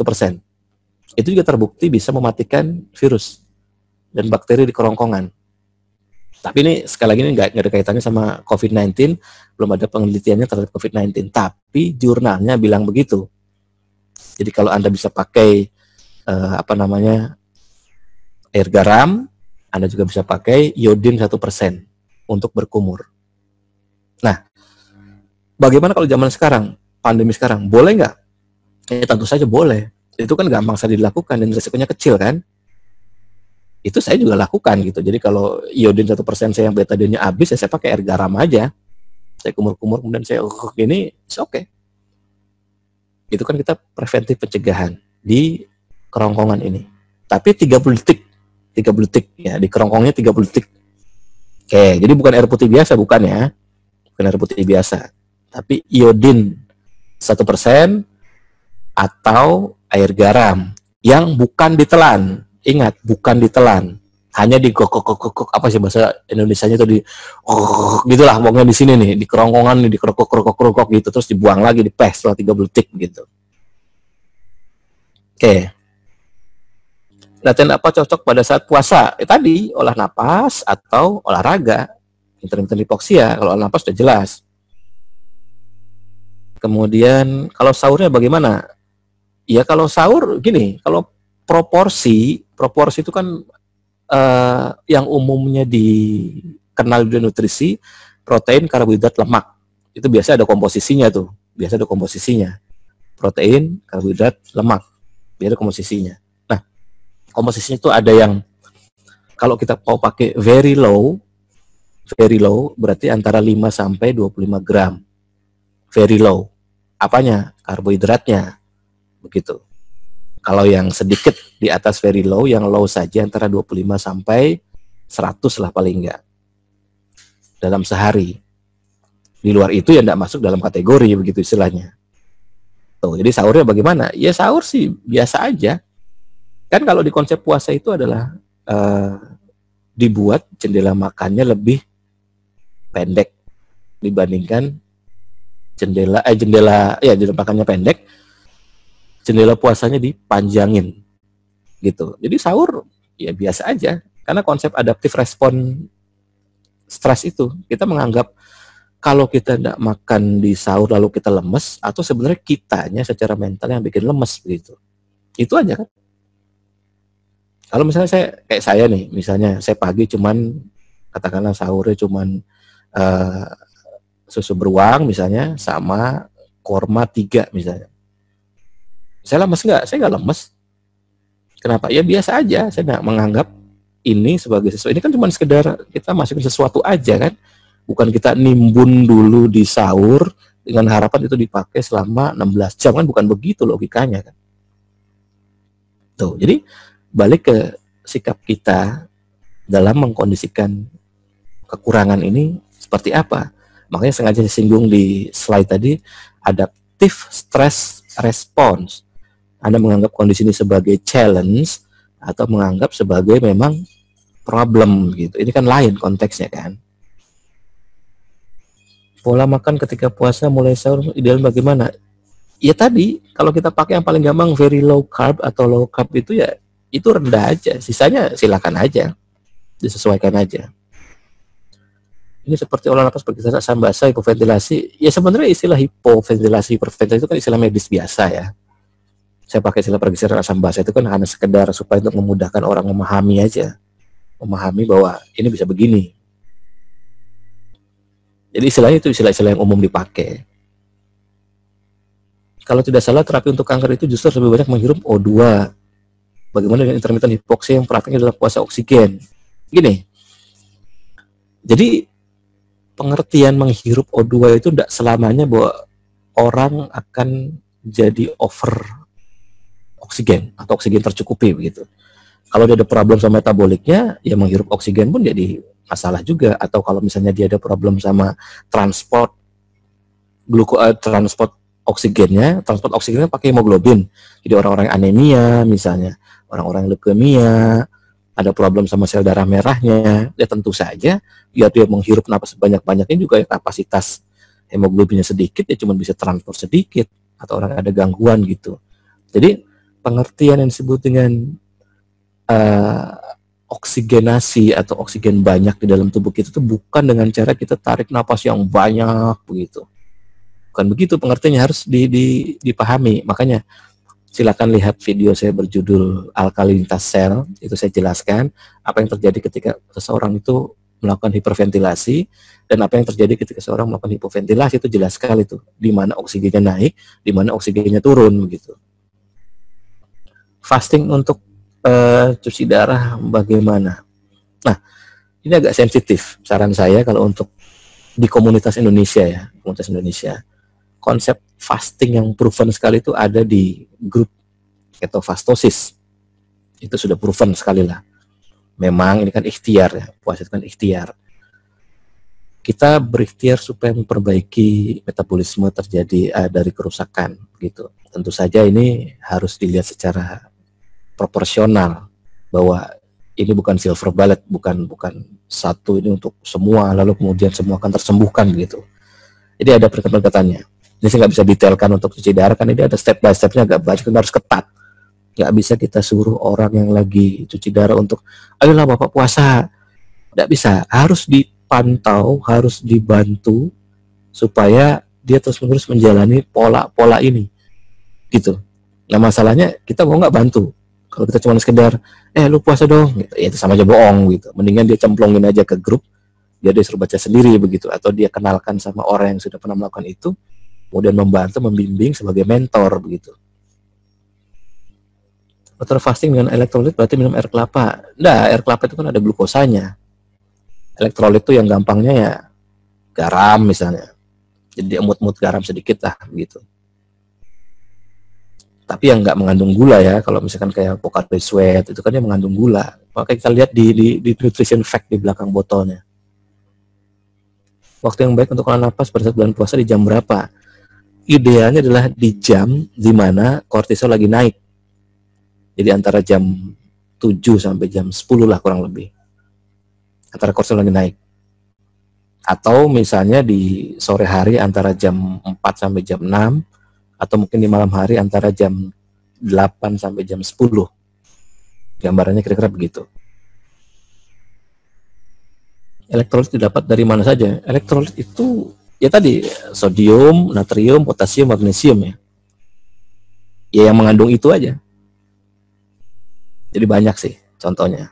Itu juga terbukti bisa mematikan virus dan bakteri di kerongkongan. Tapi ini sekali lagi ini nggak ada kaitannya sama COVID-19, belum ada penelitiannya terhadap COVID-19. Tapi jurnalnya bilang begitu. Jadi kalau Anda bisa pakai air garam, Anda juga bisa pakai iodin 1% untuk berkumur. Nah, bagaimana kalau zaman sekarang, pandemi sekarang, boleh nggak? Ya tentu saja boleh. Itu kan gampang saja dilakukan dan resikonya kecil kan. Itu saya juga lakukan gitu. Jadi kalau iodin 1% saya yang betadine-nya habis, ya saya pakai air garam aja. Saya kumur-kumur kemudian saya ini oke. Itu kan kita preventif pencegahan di kerongkongan ini. Tapi 30 detik ya, di kerongkongnya 30 detik. Oke, jadi bukan air putih biasa, bukan ya. Bukan air putih biasa. Tapi iodin 1% atau air garam yang bukan ditelan. Ingat, bukan ditelan. Hanya digokok-gokok, apa sih bahasa Indonesianya itu, di gitulah, pokoknya di sini nih, di kerongkongan nih, dikerokok gitu, terus dibuang lagi, dipes setelah 30 detik gitu. Oke. Latihan apa cocok pada saat puasa? Tadi, olah napas atau olahraga. Intermittent hypoxia, kalau olah napas sudah jelas. Kemudian, kalau sahurnya bagaimana? Ya kalau sahur gini, kalau proporsi itu kan yang umumnya dikenal di nutrisi, protein, karbohidrat, lemak. Itu biasa ada komposisinya tuh. Biasa ada komposisinya. Protein, karbohidrat, lemak. Biasa ada komposisinya. Nah, komposisinya itu ada yang kalau kita mau pakai very low berarti antara 5 sampai 25 gram. Very low. Apanya? Karbohidratnya. Begitu. Kalau yang sedikit di atas very low, yang low saja antara 25 sampai 100 lah paling enggak dalam sehari. Di luar itu ya enggak masuk dalam kategori begitu istilahnya. Tuh, jadi sahurnya bagaimana? Ya sahur sih biasa aja. Kan kalau di konsep puasa itu adalah dibuat jendela makannya lebih pendek dibandingkan jendela makannya pendek, jendela puasanya dipanjangin gitu. Jadi sahur ya biasa aja karena konsep adaptif respon stres itu kita menganggap kalau kita tidak makan di sahur lalu kita lemes, atau sebenarnya kitanya secara mental yang bikin lemes begitu. Itu aja kan. Kalau misalnya kayak saya nih, misalnya saya pagi cuman katakanlah sahurnya cuman susu beruang misalnya sama korma 3 misalnya. Saya lemes nggak? Saya nggak lemes. Kenapa? Ya biasa aja. Saya nggak menganggap ini sebagai sesuatu. Ini kan cuma sekedar kita masukin sesuatu aja kan. Bukan kita nimbun dulu di sahur dengan harapan itu dipakai selama 16 jam kan, bukan begitu logikanya kan. Tuh, jadi balik ke sikap kita dalam mengkondisikan kekurangan ini seperti apa. Makanya sengaja disinggung di slide tadi, adaptive stress response. Anda menganggap kondisi ini sebagai challenge atau menganggap sebagai memang problem gitu. Ini kan lain konteksnya kan. Pola makan ketika puasa mulai sahur ideal bagaimana? Ya tadi, kalau kita pakai yang paling gampang very low carb atau low carb itu ya itu rendah aja. Sisanya silakan aja. Disesuaikan aja. Ini seperti olah napas bagi asam basah, hipoventilasi. Ya sebenarnya istilah hipoventilasi, hiperventilasi itu kan istilah medis biasa ya. Saya pakai istilah pergeseran asam basah itu kan hanya sekedar supaya untuk memudahkan orang memahami aja. Memahami bahwa ini bisa begini. Jadi istilahnya itu istilah-istilah yang umum dipakai. Kalau tidak salah terapi untuk kanker itu justru lebih banyak menghirup O2. Bagaimana dengan intermittent hipoksia yang praktiknya adalah puasa oksigen? Gini. Jadi pengertian menghirup O2 itu tidak selamanya bahwa orang akan jadi over oksigen atau oksigen tercukupi begitu. Kalau dia ada problem sama metaboliknya, ya menghirup oksigen pun jadi masalah juga. Atau kalau misalnya dia ada problem sama transport oksigennya pakai hemoglobin. Jadi orang-orang yang anemia misalnya, orang-orang yang leukemia, ada problem sama sel darah merahnya, ya tentu saja biar dia menghirup napas sebanyak-banyaknya juga ya kapasitas hemoglobinnya sedikit, ya cuma bisa transport sedikit, atau orang ada gangguan gitu. Jadi pengertian yang disebut dengan oksigenasi atau oksigen banyak di dalam tubuh kita itu bukan dengan cara kita tarik napas yang banyak begitu. Bukan begitu pengertiannya, harus dipahami. Makanya silakan lihat video saya berjudul alkalinitas sel, itu saya jelaskan apa yang terjadi ketika seseorang itu melakukan hiperventilasi dan apa yang terjadi ketika seseorang melakukan hipoventilasi, itu jelas sekali tuh di mana oksigennya naik, di mana oksigennya turun begitu. Fasting untuk cuci darah bagaimana? Nah, ini agak sensitif. Saran saya kalau untuk di komunitas Indonesia ya, komunitas Indonesia, konsep fasting yang proven sekali itu ada di grup ketofastosis. Itu sudah proven sekali lah. Memang ini kan ikhtiar ya, puasa itu kan ikhtiar. Kita berikhtiar supaya memperbaiki metabolisme terjadi dari kerusakan gitu. Tentu saja ini harus dilihat secara proporsional, bahwa ini bukan silver bullet, bukan satu ini untuk semua lalu kemudian semua akan tersembuhkan begitu. Jadi ada pendekatannya. Ini saya nggak bisa detailkan untuk cuci darah, kan ini ada step by stepnya agak banyak, kita harus ketat. Nggak bisa kita suruh orang yang lagi cuci darah untuk ayolah Bapak puasa. Nggak bisa, harus dipantau, harus dibantu supaya dia terus-menerus menjalani pola-pola ini gitu. Nah masalahnya kita mau nggak bantu. Kalau kita cuma sekedar, lu puasa dong, gitu, ya itu sama aja bohong gitu. Mendingan dia cemplongin aja ke grup, dia suruh baca sendiri begitu, atau dia kenalkan sama orang yang sudah pernah melakukan itu, kemudian membantu, membimbing sebagai mentor begitu. Water fasting dengan elektrolit berarti minum air kelapa. Nah, air kelapa itu kan ada glukosanya. Elektrolit itu yang gampangnya ya garam misalnya. Jadi emut-emut garam sedikit lah begitu. Tapi yang nggak mengandung gula ya. Kalau misalkan kayak Pocari Sweat itu kan dia mengandung gula. Maka kita lihat di nutrition fact di belakang botolnya. Waktu yang baik untuk olah napas pada saat bulan puasa di jam berapa? Idealnya adalah di jam di mana kortisol lagi naik. Jadi antara jam 7 sampai jam 10 lah kurang lebih. Antara kortisol lagi naik. Atau misalnya di sore hari antara jam 4 sampai jam 6, atau mungkin di malam hari antara jam 8 sampai jam 10. Gambarannya kira-kira begitu. Elektrolit didapat dari mana saja? Elektrolit itu ya tadi sodium, natrium, potasium, magnesium ya. Ya yang mengandung itu aja. Jadi banyak sih contohnya.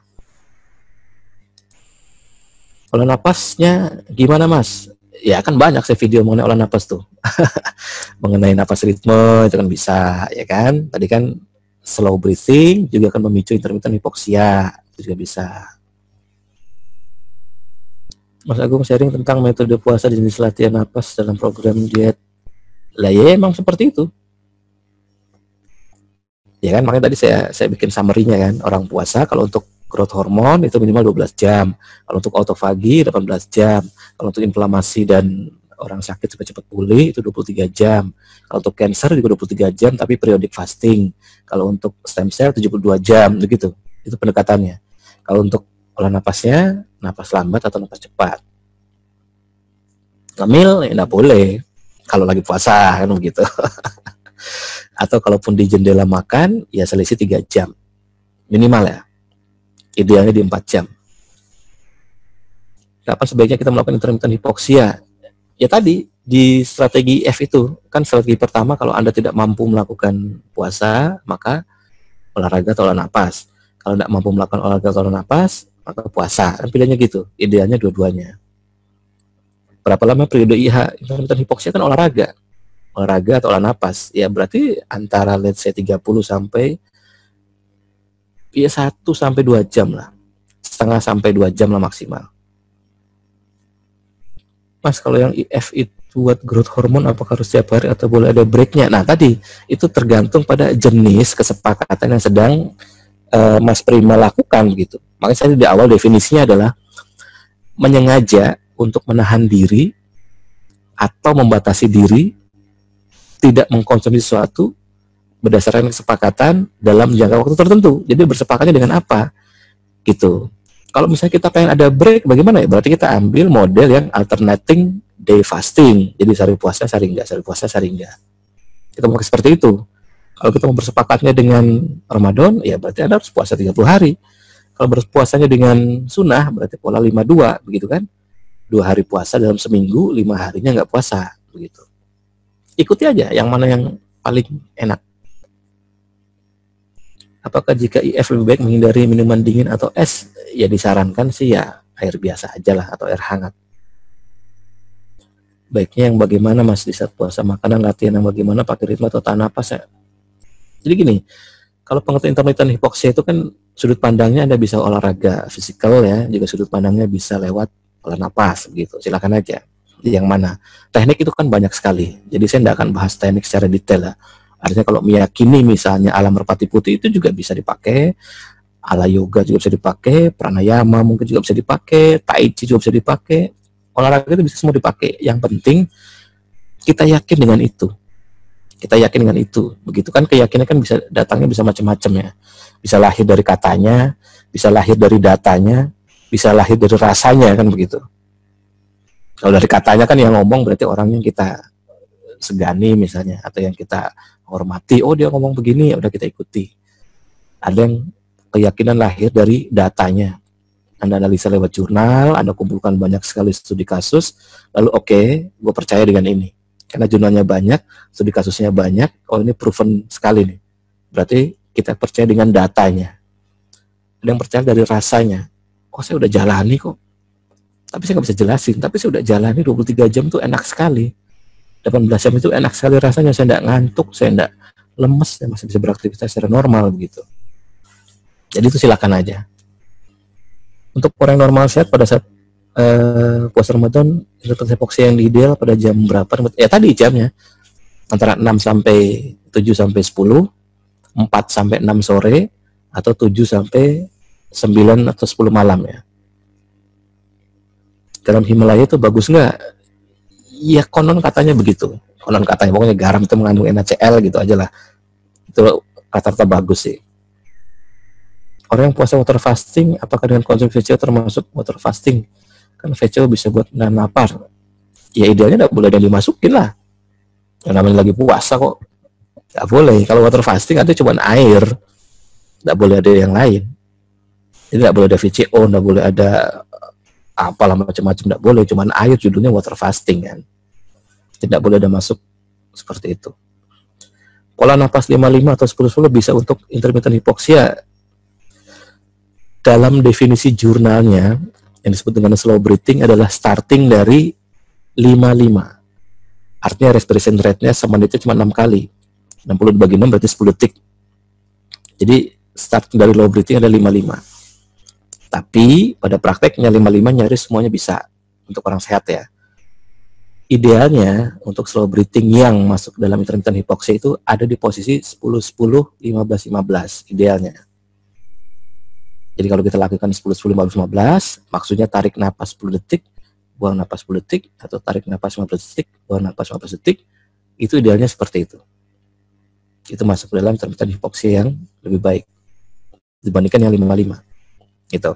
Olah napasnya gimana Mas? Ya kan banyak sih video mengenai olah napas tuh. Mengenai napas ritme itu kan bisa ya kan. Tadi kan slow breathing juga akan memicu intermittent hypoxia, itu juga bisa. Mas Agung sharing tentang metode puasa dan jenis latihan napas dalam program diet. Lah ya emang seperti itu. Ya kan, makanya tadi saya bikin summary-nya kan. Orang puasa kalau untuk growth hormone itu minimal 12 jam. Kalau untuk autofagi 18 jam. Kalau untuk inflamasi dan orang sakit supaya cepat pulih itu 23 jam. Kalau untuk cancer juga 23 jam tapi periodic fasting. Kalau untuk stem cell 72 jam begitu. Itu pendekatannya. Kalau untuk olah napasnya, napas lambat atau napas cepat. Ngemil ya enggak boleh kalau lagi puasa kan begitu. Atau kalaupun di jendela makan ya selisih 3 jam. Minimal ya. Idealnya di 4 jam. Kapan sebaiknya kita melakukan intermittent hypoxia? Ya tadi di strategi F itu kan strategi pertama kalau Anda tidak mampu melakukan puasa maka olahraga atau olah napas. Kalau tidak mampu melakukan olahraga atau olah napas maka puasa. Kan pilihannya gitu. Idealnya dua-duanya. Berapa lama periode IH? Intermittent hypoxia kan olahraga atau olah napas. Ya berarti antara let's say 30 sampai ya 1 sampai 2 jam lah. Setengah sampai 2 jam lah maksimal. Mas, kalau yang IF itu buat growth hormone apakah harus setiap hari atau boleh ada breaknya? Nah tadi itu tergantung pada jenis kesepakatan yang sedang Mas Prima lakukan gitu. Makanya saya di awal definisinya adalah menyengaja untuk menahan diri atau membatasi diri tidak mengkonsumsi sesuatu berdasarkan kesepakatan dalam jangka waktu tertentu. Jadi bersepakatnya dengan apa? Gitu. Kalau misalnya kita pengen ada break, bagaimana ya? Berarti kita ambil model yang alternating day fasting. Jadi sehari puasa, sehari enggak, sehari puasa, sehari enggak. Kita mau seperti itu. Kalau kita mau bersepakatnya dengan Ramadan, ya berarti Anda harus puasa 30 hari. Kalau berpuasanya dengan sunnah, berarti pola 5-2, begitu kan? 2 hari puasa dalam seminggu, 5 harinya nggak puasa, begitu. Ikuti aja yang mana yang paling enak. Apakah jika IF lebih baik menghindari minuman dingin atau es? Ya disarankan sih ya air biasa aja lah atau air hangat. Baiknya yang bagaimana Mas di saat puasa? Makanan, latihan yang bagaimana, pakai ritme atau tahan napas ya? Jadi gini, kalau pengertian intermittent hypoxia itu kan sudut pandangnya Anda bisa olahraga fisikal ya, juga sudut pandangnya bisa lewat olah napas gitu. Silakan aja. Yang mana? Teknik itu kan banyak sekali. Jadi saya tidak akan bahas teknik secara detail lah. Artinya kalau meyakini misalnya alam merpati putih itu juga bisa dipakai, ala yoga juga bisa dipakai, pranayama mungkin juga bisa dipakai, tai chi juga bisa dipakai, olahraga itu bisa semua dipakai. Yang penting kita yakin dengan itu. Kita yakin dengan itu. Begitu kan, keyakinan kan bisa datangnya bisa macam-macam ya. Bisa lahir dari katanya, bisa lahir dari datanya, bisa lahir dari rasanya kan begitu. Kalau dari katanya kan yang ngomong berarti orang yang kita segani misalnya, atau yang kita hormati, oh dia ngomong begini, ya udah kita ikuti. Ada yang keyakinan lahir dari datanya. Anda analisa lewat jurnal, Anda kumpulkan banyak sekali studi kasus, lalu oke, gue percaya dengan ini. Karena jurnalnya banyak, studi kasusnya banyak, oh ini proven sekali nih. Berarti kita percaya dengan datanya. Ada yang percaya dari rasanya. Oh saya udah jalani kok. Tapi saya nggak bisa jelasin, tapi saya udah jalani 23 jam tuh enak sekali. 18 jam itu enak sekali rasanya, saya nggak ngantuk, saya nggak lemes, saya masih bisa beraktivitas secara normal begitu. Jadi itu silakan aja. Untuk orang normal sehat pada saat puasa Ramadan, intermittent hypoxia yang ideal pada jam berapa? Ya tadi jamnya antara 6 sampai 7 sampai 10 4 sampai 6 sore atau 7 sampai 9 atau 10 malam ya. Garam Himalaya itu bagus nggak? Ya konon katanya begitu. Konon katanya, pokoknya garam itu mengandung NaCl gitu aja lah. Itu rata-rata bagus sih. Orang yang puasa water fasting, apakah dengan konsumsi VCO termasuk water fasting? Kan VCO bisa buat nahan lapar. Ya idealnya nggak boleh ada dimasukin lah. Yang namanya lagi puasa kok. Nggak boleh. Kalau water fasting itu cuma air. Nggak boleh ada yang lain. Jadi nggak boleh ada VCO, nggak boleh ada apalah macam-macam, nggak boleh. Cuma air, judulnya water fasting kan. Tidak boleh ada masuk seperti itu. Pola napas 55 atau 10-10 bisa untuk intermittent hypoxia. Dalam definisi jurnalnya yang disebut dengan slow breathing adalah starting dari 55. Artinya respiration rate-nya semenitnya cuma 6 kali. 60 dibagi 6 berarti 10 detik. Jadi starting dari low breathing ada 55. Tapi pada prakteknya 55 nyaris semuanya bisa untuk orang sehat ya. Idealnya untuk slow breathing yang masuk dalam intermittent hypoxia itu ada di posisi 10-10, 15-15 idealnya. Jadi kalau kita lakukan 10-10, 15-15, maksudnya tarik napas 10 detik, buang napas 10 detik, atau tarik napas 15 detik, buang napas 15 detik, itu idealnya seperti itu. Itu masuk dalam intermittent hypoxia yang lebih baik dibandingkan yang 55. Gitu.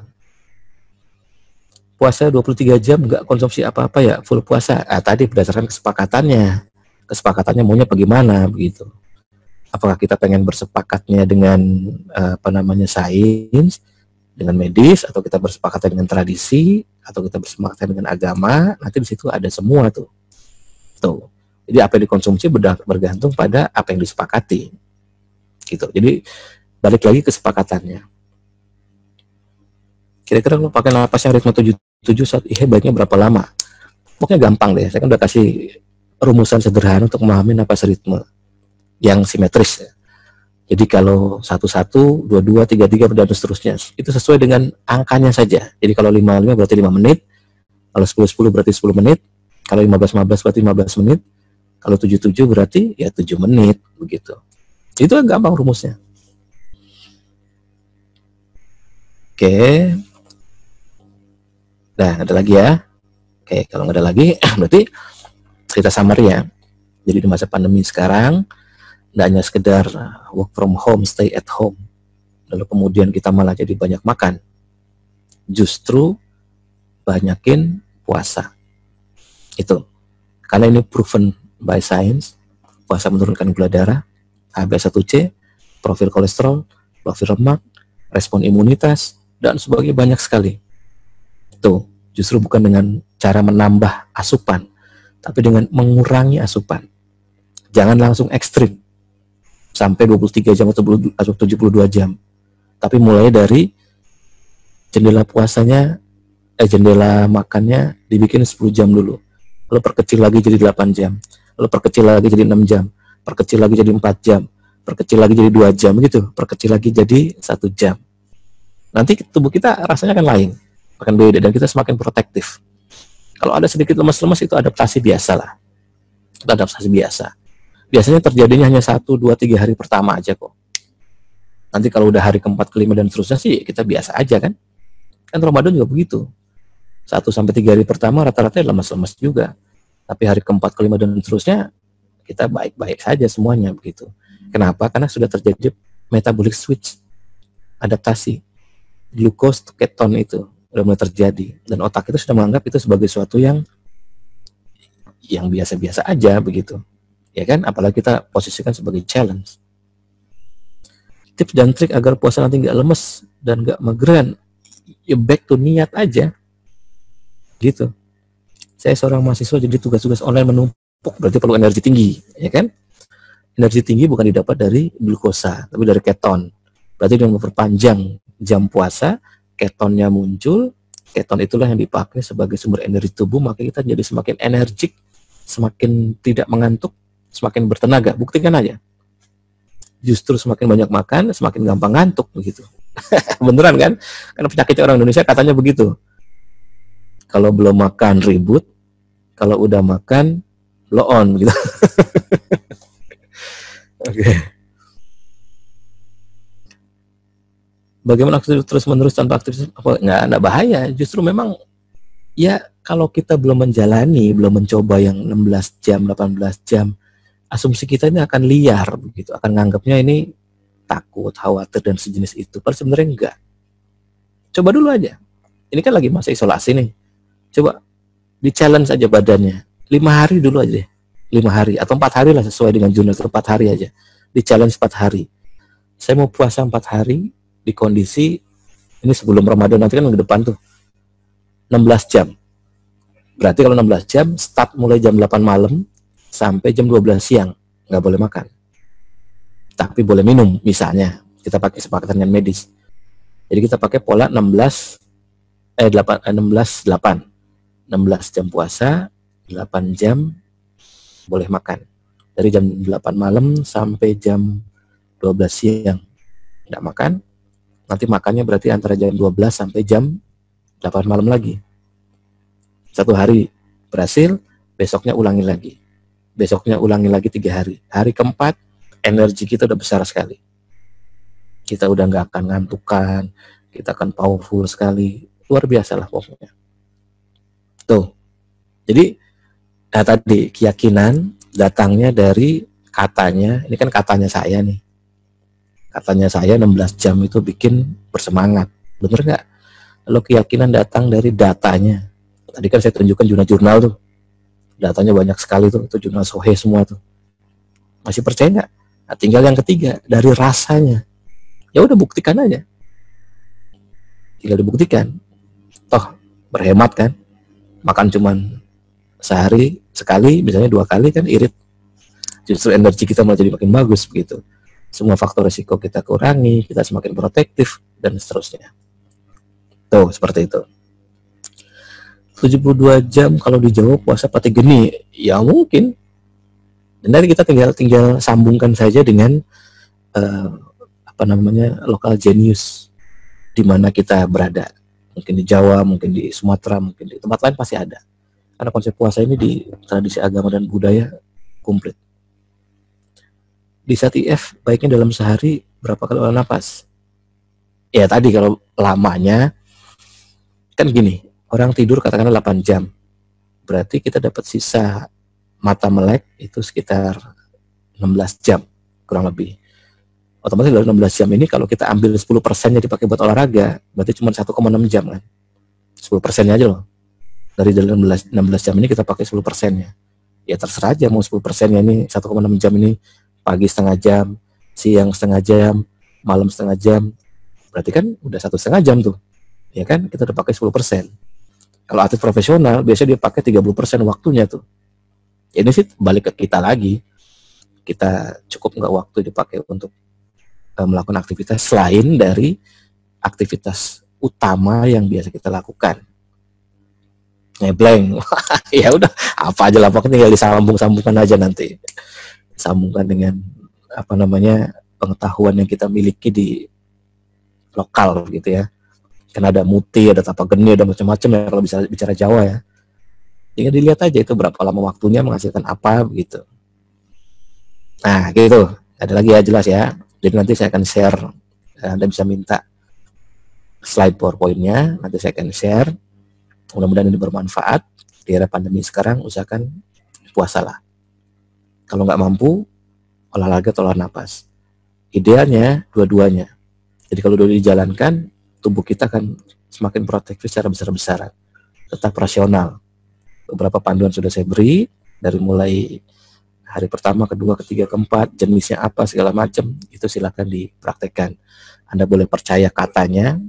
Puasa 23 jam nggak konsumsi apa-apa ya, full puasa. Tadi berdasarkan kesepakatannya maunya bagaimana begitu. Apakah kita pengen bersepakatnya dengan sains, dengan medis, atau kita bersepakatan dengan tradisi, atau kita bersepakatan dengan agama? Nanti di situ ada semua tuh. Jadi apa yang dikonsumsi bergantung pada apa yang disepakati. Gitu. Jadi balik lagi kesepakatannya. Kira-kira kalau pakai napas yang ritme 7 saat IHE baiknya berapa lama? Pokoknya gampang deh. Saya kan udah kasih rumusan sederhana untuk memahami napas ritme yang simetris ya. Jadi kalau 1-1, 2-2, 3-3 dan seterusnya itu sesuai dengan angkanya saja. Jadi kalau 5-5 berarti 5 menit, kalau 10-10 berarti 10 menit, kalau 15-15 berarti 15 menit, kalau 7-7 berarti ya 7 menit begitu. Itu gampang rumusnya. Oke. Nah, ada lagi ya. Oke, kalau nggak ada lagi berarti kita summary ya. Jadi di masa pandemi sekarang nggak hanya sekedar work from home, stay at home, lalu kemudian kita malah jadi banyak makan. Justru banyakin puasa. Itu. Karena ini proven by science, puasa menurunkan gula darah, HbA1c, profil kolesterol, profil lemak, respon imunitas, dan sebagainya banyak sekali. Itu justru bukan dengan cara menambah asupan, tapi dengan mengurangi asupan. Jangan langsung ekstrim sampai 23 jam atau 72 jam. Tapi mulai dari jendela puasanya, jendela makannya dibikin 10 jam dulu. Lalu perkecil lagi jadi 8 jam. Lalu perkecil lagi jadi 6 jam. Perkecil lagi jadi 4 jam. Perkecil lagi jadi 2 jam gitu. Perkecil lagi jadi 1 jam. Nanti tubuh kita rasanya akan lain, akan beda, dan kita semakin protektif. Kalau ada sedikit lemas-lemas itu adaptasi biasa lah. Itu adaptasi biasa. Biasanya terjadinya hanya 1, 2, 3 hari pertama aja kok. Nanti kalau udah hari keempat, kelima, dan seterusnya sih kita biasa aja kan. Kan Ramadan juga begitu. 1-3 hari pertama rata-rata lemas-lemas juga. Tapi hari keempat, kelima, dan seterusnya kita baik-baik saja semuanya begitu. Kenapa? Karena sudah terjadi metabolic switch. Adaptasi. Glucose to keton itu sudah mulai terjadi. Dan otak itu sudah menganggap itu sebagai sesuatu yang biasa-biasa aja begitu. Ya kan, apalagi kita posisikan sebagai challenge. Tips dan trik agar puasa nanti nggak lemes dan nggak mageran, ya back to niat aja, gitu. Saya seorang mahasiswa, jadi tugas-tugas online menumpuk, berarti perlu energi tinggi, ya kan? Energi tinggi bukan didapat dari glukosa, tapi dari keton. Berarti dengan memperpanjang jam puasa, ketonnya muncul. Keton itulah yang dipakai sebagai sumber energi tubuh, maka kita jadi semakin energik, semakin tidak mengantuk, semakin bertenaga. Buktikan aja. Justru semakin banyak makan, semakin gampang ngantuk begitu. Beneran kan? Karena penyakitnya orang Indonesia katanya begitu. Kalau belum makan ribut, kalau udah makan blow on gitu. Oke. Bagaimana aktivitas terus menerus tanpa aktivitas apa? Nggak bahaya. Justru memang ya kalau kita belum menjalani, belum mencoba yang 16 jam, 18 jam, asumsi kita ini akan liar begitu, akan nganggapnya ini takut, khawatir dan sejenis itu. Padahal sebenarnya enggak. Coba dulu aja. Ini kan lagi masa isolasi nih. Coba di-challenge aja badannya. 5 hari dulu aja deh. 5 hari atau 4 hari lah sesuai dengan jurnal, 4 hari aja. Di-challenge 4 hari. Saya mau puasa 4 hari di kondisi ini sebelum Ramadan, nanti kan ke depan tuh 16 jam. Berarti kalau 16 jam start mulai jam 8 malam sampai jam 12 siang, nggak boleh makan. Tapi boleh minum misalnya. Kita pakai sepakatan yang medis. Jadi kita pakai pola 16 jam puasa, 8 jam boleh makan. Dari jam 8 malam sampai jam 12 siang nggak makan. Nanti makannya berarti antara jam 12 sampai jam 8 malam lagi. 1 hari berhasil, besoknya ulangi lagi. Besoknya ulangi lagi 3 hari. Hari keempat, energi kita udah besar sekali. Kita udah nggak akan ngantukan, kita akan powerful sekali. Luar biasa lah pokoknya. Tuh. Jadi, tadi keyakinan datangnya dari katanya, ini kan katanya saya nih. Katanya saya 16 jam itu bikin bersemangat. Bener nggak? Lalu keyakinan datang dari datanya. Tadi kan saya tunjukkan jurnal-jurnal tuh. Datanya banyak sekali tuh. Itu jurnal Sohe semua tuh. Masih percaya nggak? Nah, tinggal yang ketiga, dari rasanya. Ya udah buktikan aja. Tinggal dibuktikan. Toh berhemat kan. Makan cuman sehari sekali, misalnya 2 kali kan irit. Justru energi kita malah jadi makin bagus begitu. Semua faktor risiko kita kurangi, kita semakin protektif, dan seterusnya. Tuh, seperti itu. 72 jam kalau dijawab puasa pati geni, ya mungkin. Dan nanti kita tinggal sambungkan saja dengan lokal genius di mana kita berada. Mungkin di Jawa, mungkin di Sumatera, mungkin di tempat lain pasti ada. Karena konsep puasa ini di tradisi agama dan budaya komplit. Di saat IF baiknya dalam sehari berapa kali olah nafas? Ya tadi kalau lamanya kan gini, orang tidur katakanlah 8 jam. Berarti kita dapat sisa mata melek itu sekitar 16 jam kurang lebih. Otomatis dari 16 jam ini kalau kita ambil 10%-nya dipakai buat olahraga, berarti cuma 1,6 jam kan. 10%-nya aja loh. Dari 16 jam ini kita pakai 10%-nya. Ya terserah aja mau 10%-nya ini 1,6 jam ini pagi setengah jam, siang setengah jam, malam setengah jam. Berarti kan udah 1,5 jam tuh. Ya kan, kita udah pakai 10%. Kalau atlet profesional, biasanya dia pakai 30% waktunya tuh. Ya, ini sih balik ke kita lagi. Kita cukup nggak waktu dipakai untuk melakukan aktivitas selain dari aktivitas utama yang biasa kita lakukan. Ngeblank. Ya udah, apa aja lah, pokoknya tinggal disambung-sambungkan aja nanti. Sambungkan dengan pengetahuan yang kita miliki di lokal gitu ya. Kan ada muti, ada tapak geni, ada macam-macam ya kalau bisa bicara Jawa ya. Tinggal dilihat aja itu berapa lama waktunya menghasilkan apa begitu. Nah gitu, ada lagi ya jelas ya. Jadi nanti saya akan share, Anda bisa minta slide PowerPoint-nya, nanti saya akan share. Mudah-mudahan ini bermanfaat. Di era pandemi sekarang usahakan puasalah. Kalau nggak mampu, olahraga atau olah napas. Idealnya dua-duanya. Jadi kalau dua dijalankan, tubuh kita akan semakin protektif secara besar-besaran. Tetap rasional. Beberapa panduan sudah saya beri, dari mulai hari pertama, kedua, ketiga, keempat, jenisnya apa, segala macam, itu silakan dipraktekkan. Anda boleh percaya katanya,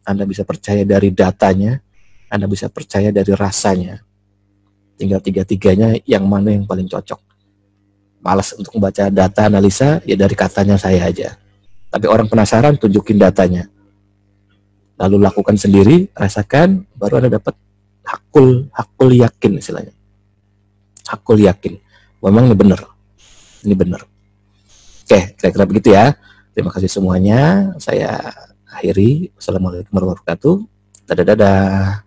Anda bisa percaya dari datanya, Anda bisa percaya dari rasanya. Tinggal tiga-tiganya yang mana yang paling cocok. Malas untuk membaca data analisa, ya dari katanya saya aja. Tapi orang penasaran, tunjukin datanya. Lalu lakukan sendiri, rasakan, baru Anda dapat hakul yakin istilahnya. Hakul yakin. Memang ini benar. Oke, kira-kira begitu ya. Terima kasih semuanya. Saya akhiri. Wassalamualaikum warahmatullahi wabarakatuh. Dadah.